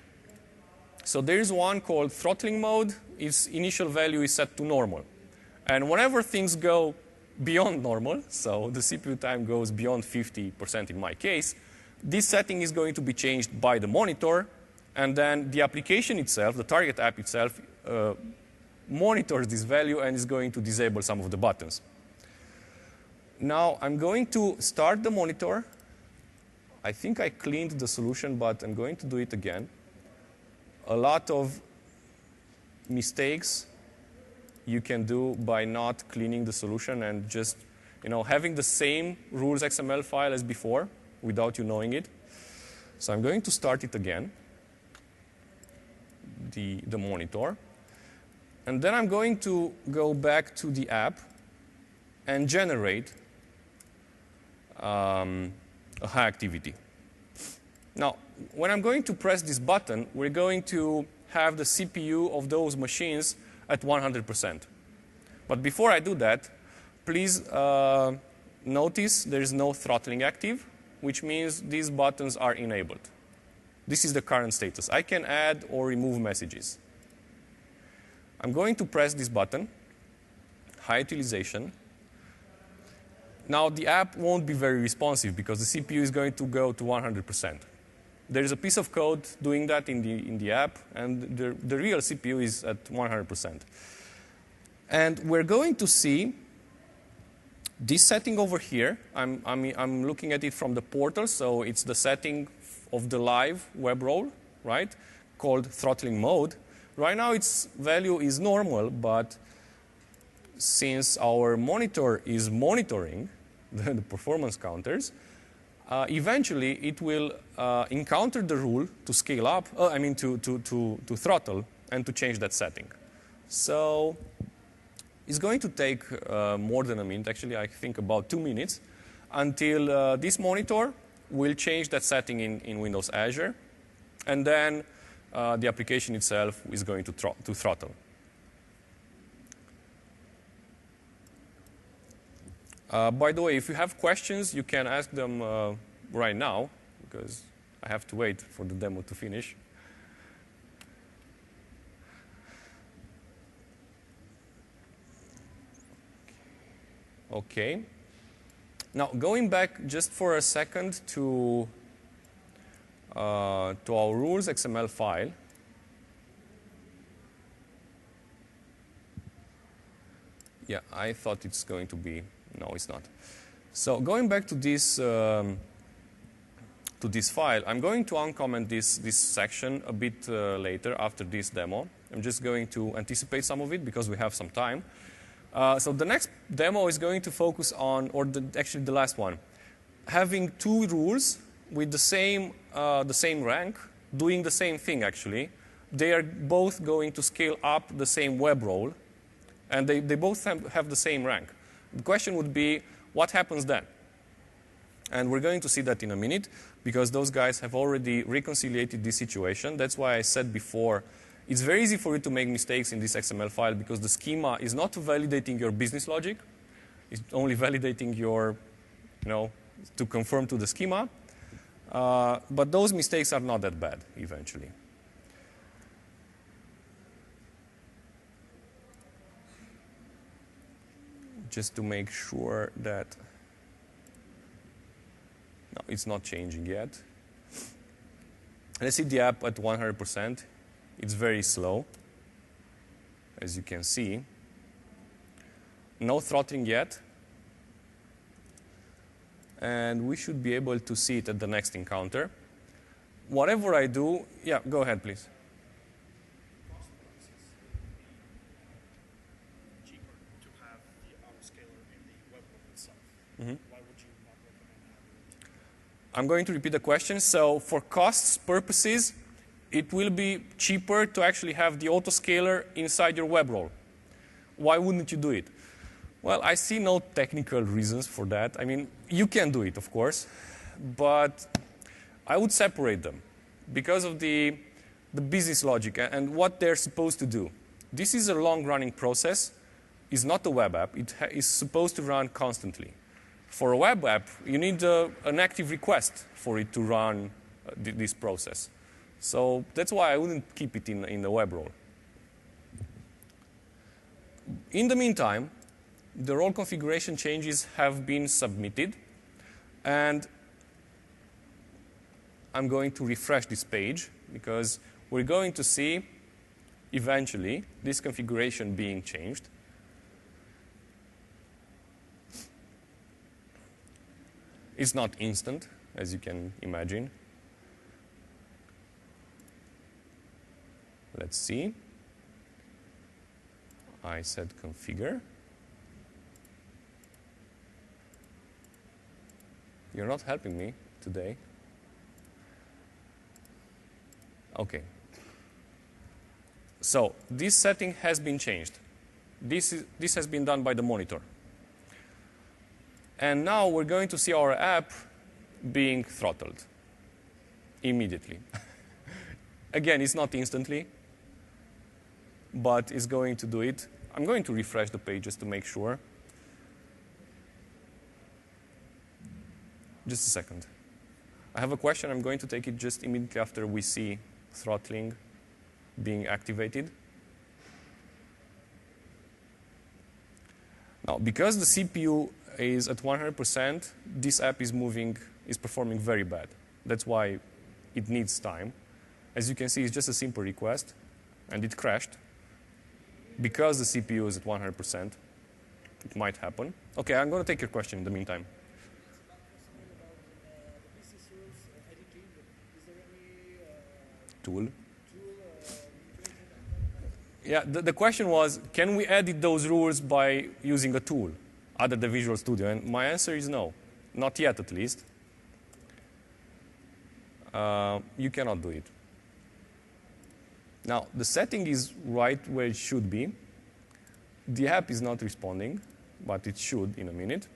So there is one called throttling mode. Its initial value is set to normal. And whenever things go beyond normal, so the CPU time goes beyond 50% in my case, this setting is going to be changed by the monitor, and then the application itself, the target app itself, monitors this value and is going to disable some of the buttons. Now I'm going to start the monitor. I think I cleaned the solution, but I'm going to do it again. A lot of mistakes you can do by not cleaning the solution and just having the same rules XML file as before without you knowing it. So I'm going to start it again, the monitor. And then I'm going to go back to the app and generate a high activity. Now, when I'm going to press this button, we're going to have the CPU of those machines at 100%. But before I do that, please notice there is no throttling active, which means these buttons are enabled. This is the current status. I can add or remove messages. I'm going to press this button, high utilization. Now, the app won't be very responsive because the CPU is going to go to 100%. There is a piece of code doing that in the app, and the real CPU is at 100%. And we're going to see this setting over here. I'm looking at it from the portal, so it's the setting of the live web role, right, called throttling mode. Right now, its value is normal, but since our monitor is monitoring the performance counters, eventually it will encounter the rule to scale up, to throttle and to change that setting. So it's going to take more than a minute, actually, I think about 2 minutes, until this monitor will change that setting in Windows Azure, and then the application itself is going to throttle. By the way, if you have questions, you can ask them right now, because I have to wait for the demo to finish. Okay. Now, going back just for a second to our rules XML file. Yeah, I thought it's going to be. No, it's not. So going back to this file, I'm going to uncomment this section a bit later after this demo. I'm just going to anticipate some of it because we have some time. So the next demo is going to focus on, actually the last one, having two rules with the same rank, doing the same thing actually. They are both going to scale up the same web role, and they both have the same rank. The question would be, what happens then? And we're going to see that in a minute, because those guys have already reconciliated this situation. That's why I said before, it's very easy for you to make mistakes in this XML file, because the schema is not validating your business logic. It's only validating your, to conform to the schema. But those mistakes are not that bad, eventually. Just to make sure that, no, it's not changing yet. Let's see the app at 100%. It's very slow, as you can see. No throttling yet. And we should be able to see it at the next encounter. Whatever I do, yeah, go ahead, please. Mm-hmm. Why would you not recommend having it? I'm going to repeat the question. So for costs purposes, it will be cheaper to actually have the autoscaler inside your web role. Why wouldn't you do it? Well, I see no technical reasons for that. I mean, you can do it, of course, but I would separate them because of the business logic and what they're supposed to do. This is a long-running process. It's not a web app. It is supposed to run constantly. For a web app, you need an active request for it to run this process. So that's why I wouldn't keep it in the web role. In the meantime, the role configuration changes have been submitted. And I'm going to refresh this page because we're going to see eventually this configuration being changed. It's not instant, as you can imagine. Let's see. I said configure. You're not helping me today. OK. So this setting has been changed. This has been done by the monitor. And now we're going to see our app being throttled immediately. Again, it's not instantly, but it's going to do it. I'm going to refresh the page just to make sure. Just a second. I have a question. I'm going to take it just immediately after we see throttling being activated. Now, because the CPU is at 100%, this app is performing very bad. That's why it needs time. As you can see, it's just a simple request, and it crashed. Because the CPU is at 100%, it might happen. OK, I'm going to take your question in the meantime. Tool. Yeah, the question was, can we edit those rules by using a tool other than Visual Studio? And my answer is no. Not yet, at least. You cannot do it. Now, the setting is right where it should be. The app is not responding, but it should in a minute.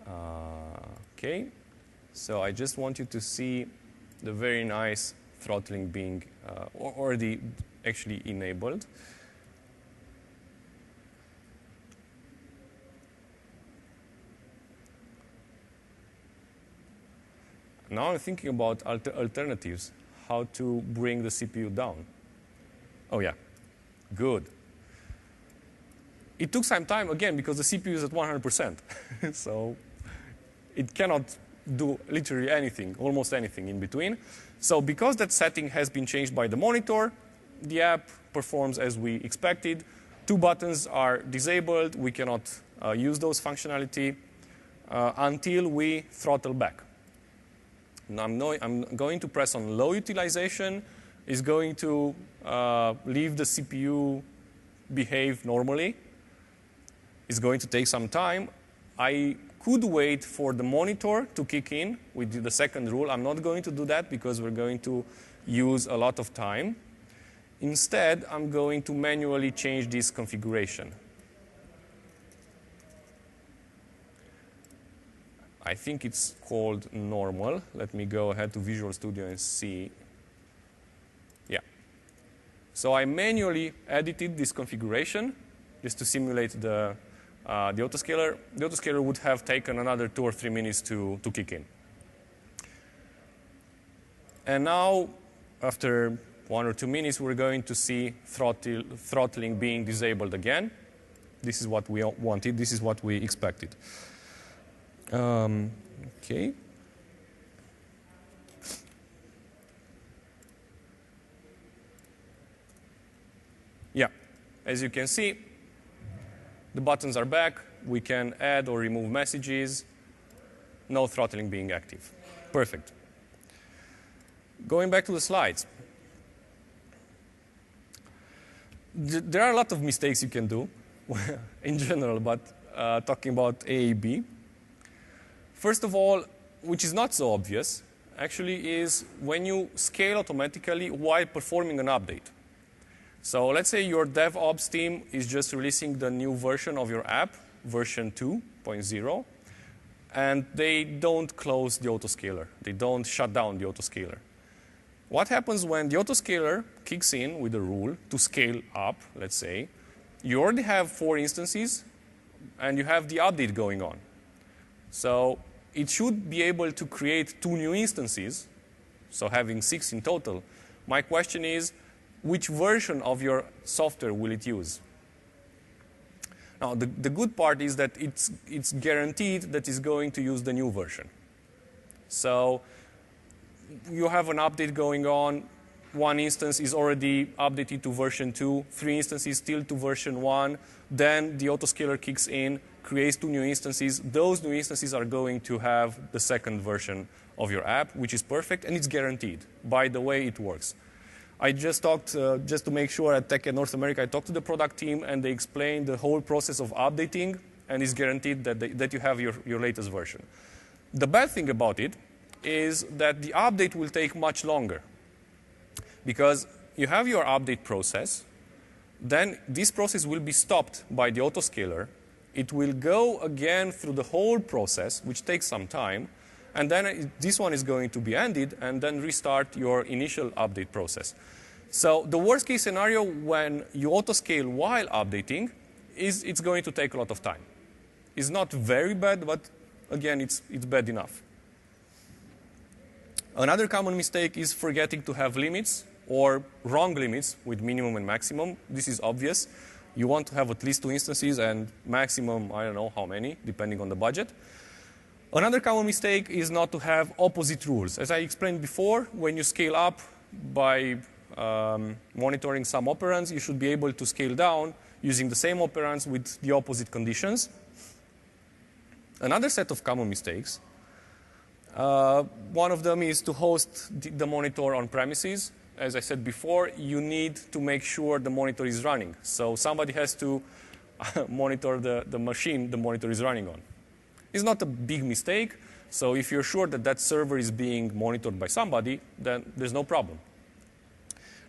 OK. So I just want you to see the very nice throttling being already actually enabled. Now I'm thinking about alternatives, how to bring the CPU down. Oh, yeah. Good. It took some time, again, because the CPU is at 100%. So it cannot do literally anything, almost anything in between. So because that setting has been changed by the monitor, the app performs as we expected. 2 buttons are disabled. We cannot use those functionality until we throttle back. Now I'm going to press on low utilization. It's going to leave the CPU behave normally. It's going to take some time. I could wait for the monitor to kick in with the second rule. I'm not going to do that because we're going to use a lot of time. Instead, I'm going to manually change this configuration. I think it's called normal. Let me go ahead to Visual Studio and see. Yeah. So I manually edited this configuration just to simulate the autoscaler. The autoscaler would have taken another 2 or 3 minutes to kick in. And now, after 1 or 2 minutes, we're going to see throttling being disabled again. This is what we wanted. This is what we expected. OK. Yeah, as you can see, the buttons are back. We can add or remove messages. No throttling being active. Perfect. Going back to the slides. There are a lot of mistakes you can do in general, but talking about AAB. First of all, which is not so obvious, actually is when you scale automatically while performing an update. So let's say your DevOps team is just releasing the new version of your app, version 2.0, and they don't close the autoscaler. They don't shut down the autoscaler. What happens when the autoscaler kicks in with a rule to scale up, let's say, you already have 4 instances, and you have the update going on. So it should be able to create 2 new instances, so having 6 in total. My question is, which version of your software will it use? Now, the good part is that it's guaranteed that it's going to use the new version. So you have an update going on. 1 instance is already updated to version 2, 3 instances still to version 1. Then the autoscaler kicks in, creates 2 new instances. Those new instances are going to have the second version of your app, which is perfect, and it's guaranteed by the way it works. I just talked, just to make sure at TechEd North America, I talked to the product team, and they explained the whole process of updating, and it's guaranteed that you have your latest version. The bad thing about it is that the update will take much longer, because you have your update process. Then this process will be stopped by the autoscaler. It will go again through the whole process, which takes some time. And then this one is going to be ended, and then restart your initial update process. So the worst case scenario when you autoscale while updating is it's going to take a lot of time. It's not very bad, but again, it's bad enough. Another common mistake is forgetting to have limits or wrong limits with minimum and maximum. This is obvious. You want to have at least 2 instances and maximum, I don't know how many, depending on the budget. Another common mistake is not to have opposite rules. As I explained before, when you scale up by monitoring some operands, you should be able to scale down using the same operands with the opposite conditions. Another set of common mistakes, one of them is to host the monitor on premises. As I said before, you need to make sure the monitor is running. So somebody has to monitor the machine the monitor is running on. It's not a big mistake. So if you're sure that that server is being monitored by somebody, then there's no problem.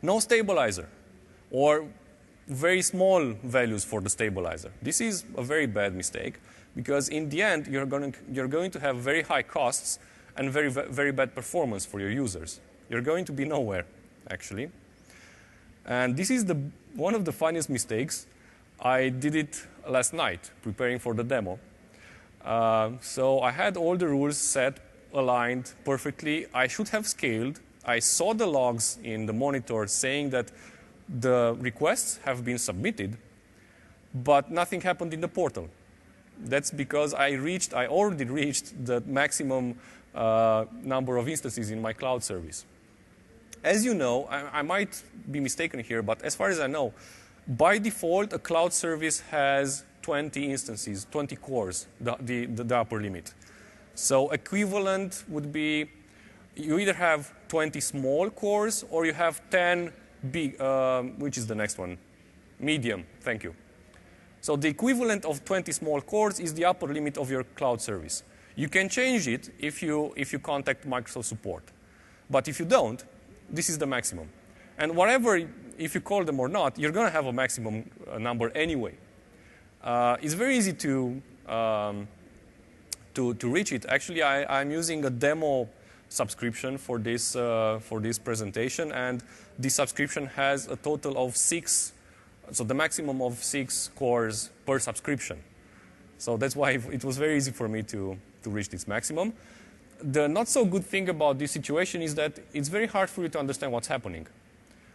No stabilizer or very small values for the stabilizer. This is a very bad mistake because in the end, you're going to have very high costs and very bad performance for your users. You're going to be nowhere, actually. And this is one of the funniest mistakes. I did it last night, preparing for the demo. So I had all the rules set, aligned perfectly. I should have scaled. I saw the logs in the monitor saying that the requests have been submitted, but nothing happened in the portal. That's because I already reached the maximum number of instances in my cloud service. As you know, I might be mistaken here, but as far as I know, by default, a cloud service has 20 instances, 20 cores, the upper limit. So equivalent would be you either have 20 small cores or you have 10 big, which is the next one? Medium, thank you. So the equivalent of 20 small cores is the upper limit of your cloud service. You can change it if you contact Microsoft support. But if you don't, this is the maximum. And whatever, if you call them or not, you're going to have a maximum number anyway. It's very easy to reach it. Actually, I'm using a demo subscription for this presentation, and this subscription has a total of 6. So the maximum of 6 cores per subscription. So that's why it was very easy for me to reach this maximum. The not so good thing about this situation is that it's very hard for you to understand what's happening.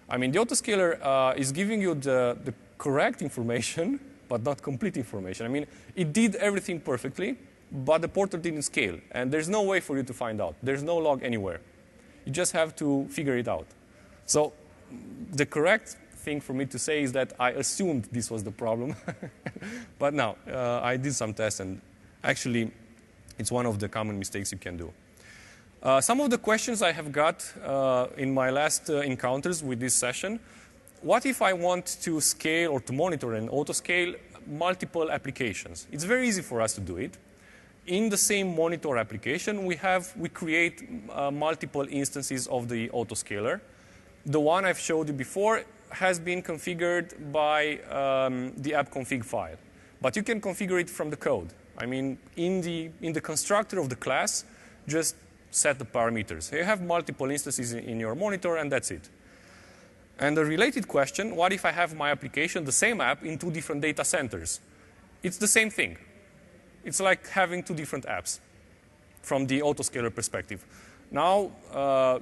I mean, the autoscaler is giving you the correct information, but not complete information. I mean, it did everything perfectly, but the portal didn't scale. And there's no way for you to find out. There's no log anywhere. You just have to figure it out. So the correct thing for me to say is that I assumed this was the problem. But no, I did some tests, and actually, it's one of the common mistakes you can do. Some of the questions I have got in my last encounters with this session, what if I want to scale or to monitor and autoscale multiple applications? It's very easy for us to do it. In the same monitor application, we create multiple instances of the autoscaler. The one I've showed you before has been configured by the app config file. But you can configure it from the code. I mean, in the constructor of the class, just set the parameters. You have multiple instances in your monitor, and that's it. And a related question, what if I have my application, the same app, in 2 different data centers? It's the same thing. It's like having 2 different apps from the autoscaler perspective. Now,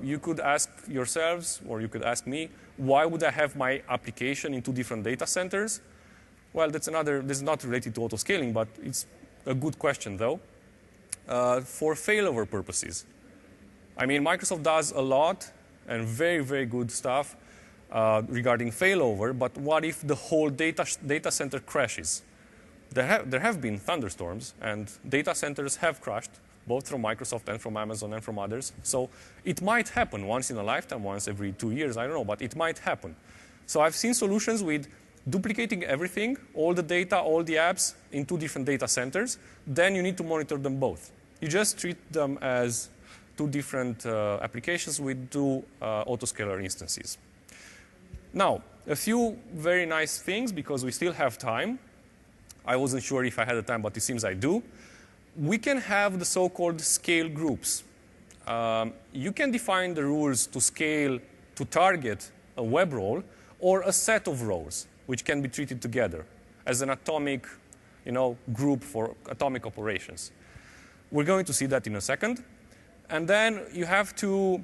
you could ask yourselves, or you could ask me, why would I have my application in 2 different data centers? Well, this is not related to autoscaling, but it's a good question, though. For failover purposes. I mean, Microsoft does a lot and very, very good stuff regarding failover, but what if the whole data center crashes? There have been thunderstorms, and data centers have crashed, both from Microsoft and from Amazon and from others. So it might happen once in a lifetime, once every 2 years, I don't know, but it might happen. So I've seen solutions with duplicating everything, all the data, all the apps in 2 different data centers. Then you need to monitor them both. You just treat them as 2 different applications with 2 autoscaler instances. Now, a few very nice things, because we still have time. I wasn't sure if I had the time, but it seems I do. We can have the so-called scale groups. You can define the rules to scale to target a web role or a set of roles, which can be treated together as an atomic group for atomic operations. We're going to see that in a second. And then you have to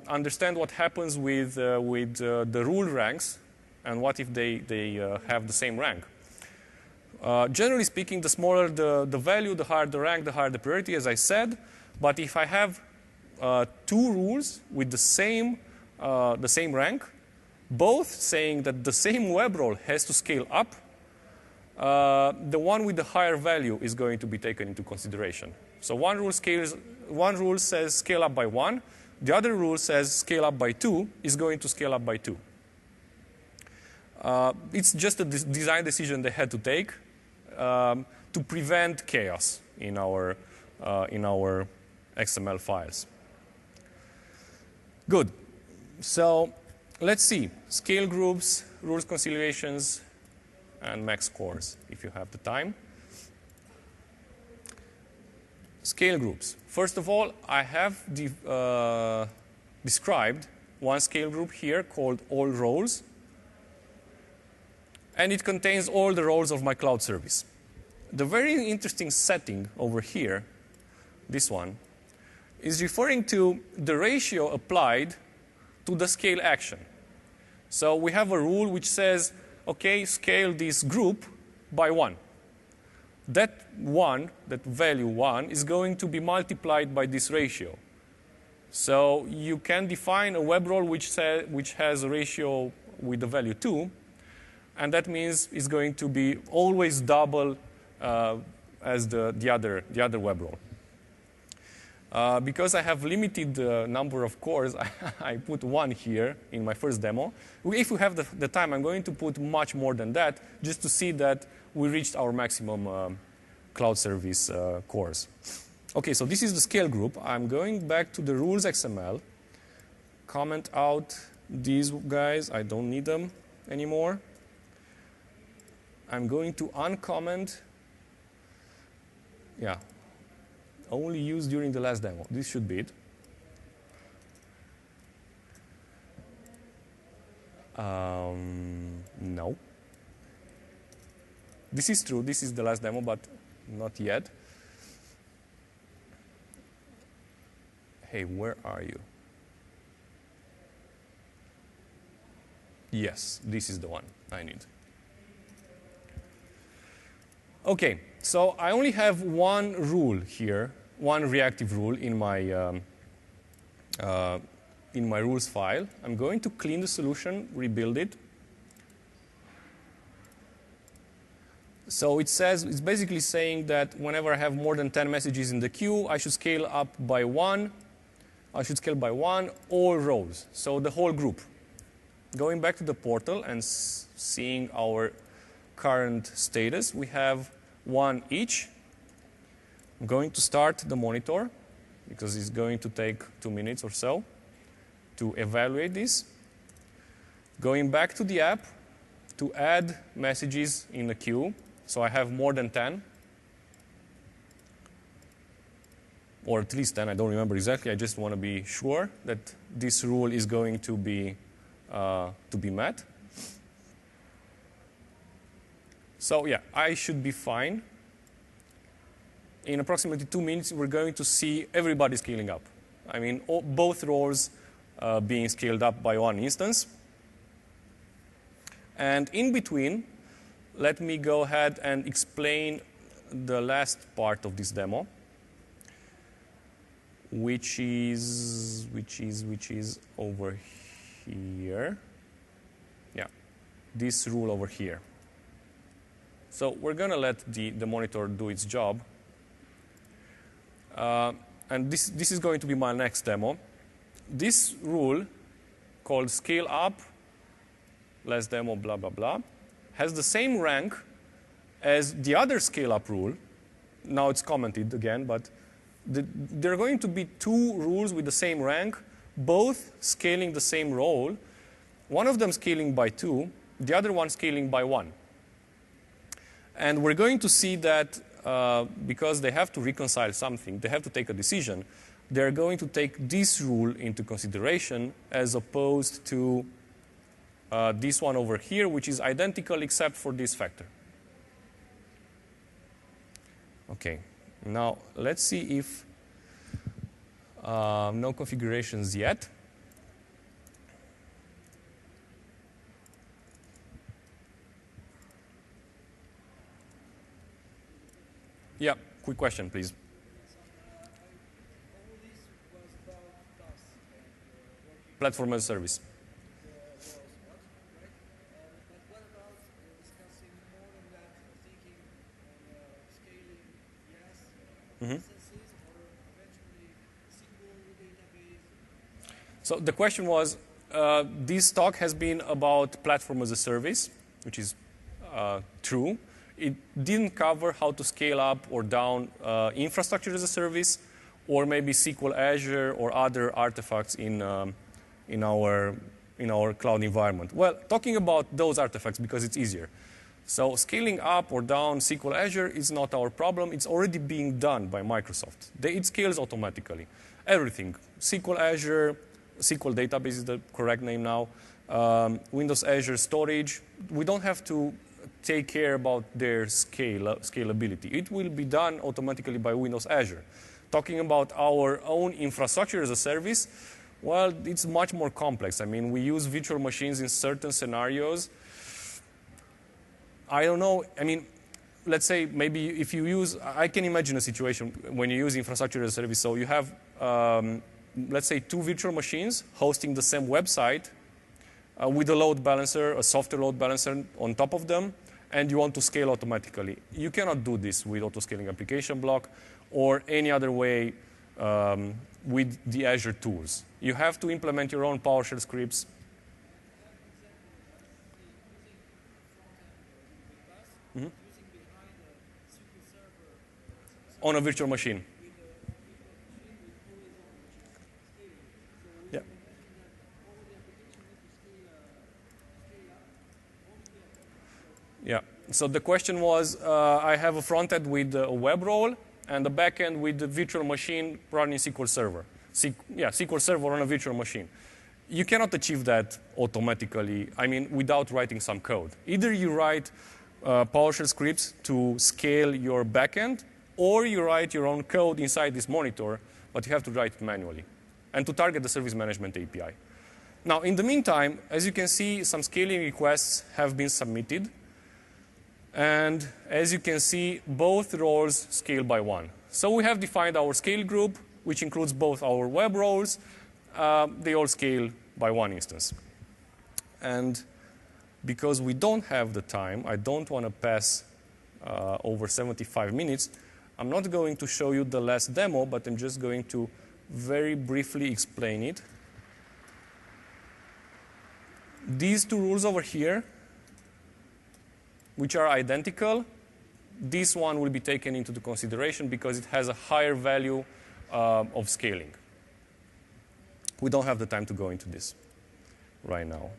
understand what happens with the rule ranks and what if they have the same rank. Generally speaking, the smaller the value, the higher the rank, the higher the priority, as I said. But if I have two rules with the same rank, both saying that the same web role has to scale up, the one with the higher value is going to be taken into consideration. So one rule says scale up by 1. The other rule says scale up by 2 is going to scale up by 2. It's just a design decision they had to take to prevent chaos in our XML files. Good. So let's see. Scale groups, rules conciliations, and max scores, if you have the time. Scale groups. First of all, I have described one scale group here called all roles. And it contains all the roles of my cloud service. The very interesting setting over here, this one, is referring to the ratio applied to the scale action. So we have a rule which says, OK, scale this group by 1. That value 1, is going to be multiplied by this ratio. So you can define a web role which has a ratio with the value 2. And that means it's going to be always double as the other web role. Because I have limited number of cores, I put 1 here in my first demo. If we have the time, I'm going to put much more than that, just to see that we reached our maximum cloud service cores. OK, so this is the scale group. I'm going back to the rules XML, comment out these guys. I don't need them anymore. I'm going to uncomment, only used during the last demo. This should be it. No. This is true. This is the last demo, but not yet. Hey, where are you? Yes, this is the one I need. OK, so I only have one rule here, one reactive rule in my rules file. I'm going to clean the solution, rebuild it. So it says, it's basically saying that whenever I have more than 10 messages in the queue, I should scale up by 1. I should scale by 1 all rows, so the whole group. Going back to the portal and seeing our current status, we have 1 each. I'm going to start the monitor, because it's going to take 2 minutes or so to evaluate this. Going back to the app to add messages in the queue. So I have more than 10. Or at least 10, I don't remember exactly. I just want to be sure that this rule is going to be met. So yeah, I should be fine. In approximately 2 minutes, we're going to see everybody scaling up. I mean, both roles being scaled up by 1 instance. And in between, let me go ahead and explain the last part of this demo, which is over here. Yeah, this rule over here. So we're going to let the monitor do its job. And this is going to be my next demo. This rule, called scale up, less demo, blah, blah, blah, has the same rank as the other scale up rule. Now it's commented again, but there are going to be 2 rules with the same rank, both scaling the same role. One of them scaling by 2, the other one scaling by 1. And we're going to see that because they have to reconcile something, they have to take a decision, they're going to take this rule into consideration as opposed to this one over here, which is identical except for this factor. OK, now let's see if no configurations yet. Yeah, quick question, please. Platform as a service. Mm-hmm. So the question was, this talk has been about platform as a service, which is true. It didn't cover how to scale up or down infrastructure as a service, or maybe SQL Azure or other artifacts in our cloud environment. Well, talking about those artifacts because it's easier. So scaling up or down SQL Azure is not our problem. It's already being done by Microsoft. It scales automatically. Everything, SQL Azure, SQL database is the correct name now, Windows Azure storage. We don't have to take care about their scalability. It will be done automatically by Windows Azure. Talking about our own infrastructure as a service, well, it's much more complex. I mean, we use virtual machines in certain scenarios. I don't know. I mean, let's say maybe if you use, I can imagine a situation when you use infrastructure as a service. So you have, let's say, 2 virtual machines hosting the same website with a load balancer, a software load balancer on top of them, and you want to scale automatically. You cannot do this with autoscaling application block or any other way with the Azure tools. You have to implement your own PowerShell scripts. Mm-hmm. On a virtual machine. Yeah. Yeah. So the question was, I have a front end with a web role and a back end with the virtual machine running SQL Server. SQL Server on a virtual machine. You cannot achieve that automatically, I mean, without writing some code. Either you write PowerShell scripts to scale your backend, or you write your own code inside this monitor, but you have to write it manually, and to target the service management API. Now, in the meantime, as you can see, some scaling requests have been submitted, and as you can see, both roles scale by 1. So we have defined our scale group, which includes both our web roles. They all scale by 1 instance. And because we don't have the time, I don't want to pass over 75 minutes, I'm not going to show you the last demo, but I'm just going to very briefly explain it. These 2 rules over here, which are identical, this one will be taken into the consideration because it has a higher value of scaling. We don't have the time to go into this right now.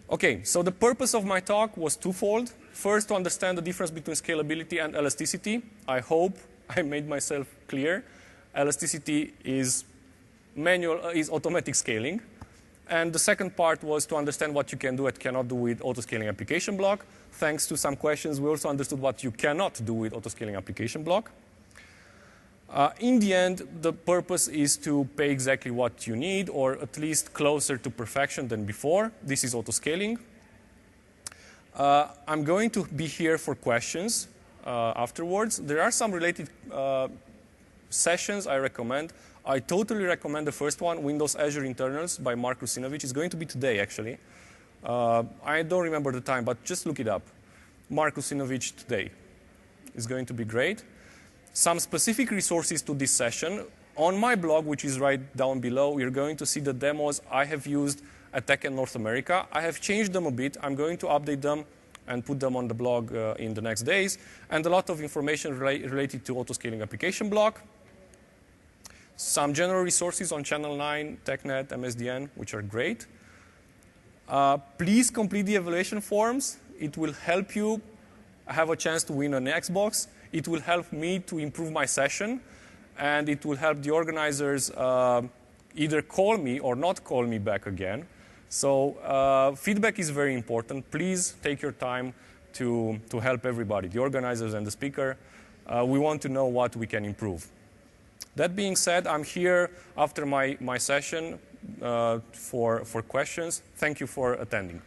Okay, so the purpose of my talk was twofold. First, to understand the difference between scalability and elasticity. I hope I made myself clear. Elasticity is automatic scaling. And the second part was to understand what you can do and cannot do with autoscaling application block. Thanks to some questions, we also understood what you cannot do with autoscaling application block. In the end, the purpose is to pay exactly what you need, or at least closer to perfection than before. This is autoscaling. I'm going to be here for questions afterwards. There are some related sessions I recommend. I totally recommend the first one, Windows Azure Internals by Mark Rusinovich. It's going to be today, actually. I don't remember the time, but just look it up. Mark Rusinovich today. It's going to be great. Some specific resources to this session. On my blog, which is right down below, you're going to see the demos I have used at TechEd North America. I have changed them a bit. I'm going to update them and put them on the blog in the next days. And a lot of information related to autoscaling application block. Some general resources on Channel 9, TechNet, MSDN, which are great. Please complete the evaluation forms. It will help you have a chance to win an Xbox. It will help me to improve my session, and it will help the organizers either call me or not call me back again. So feedback is very important. Please take your time to help everybody, the organizers and the speaker. We want to know what we can improve. That being said, I'm here after my session for questions. Thank you for attending.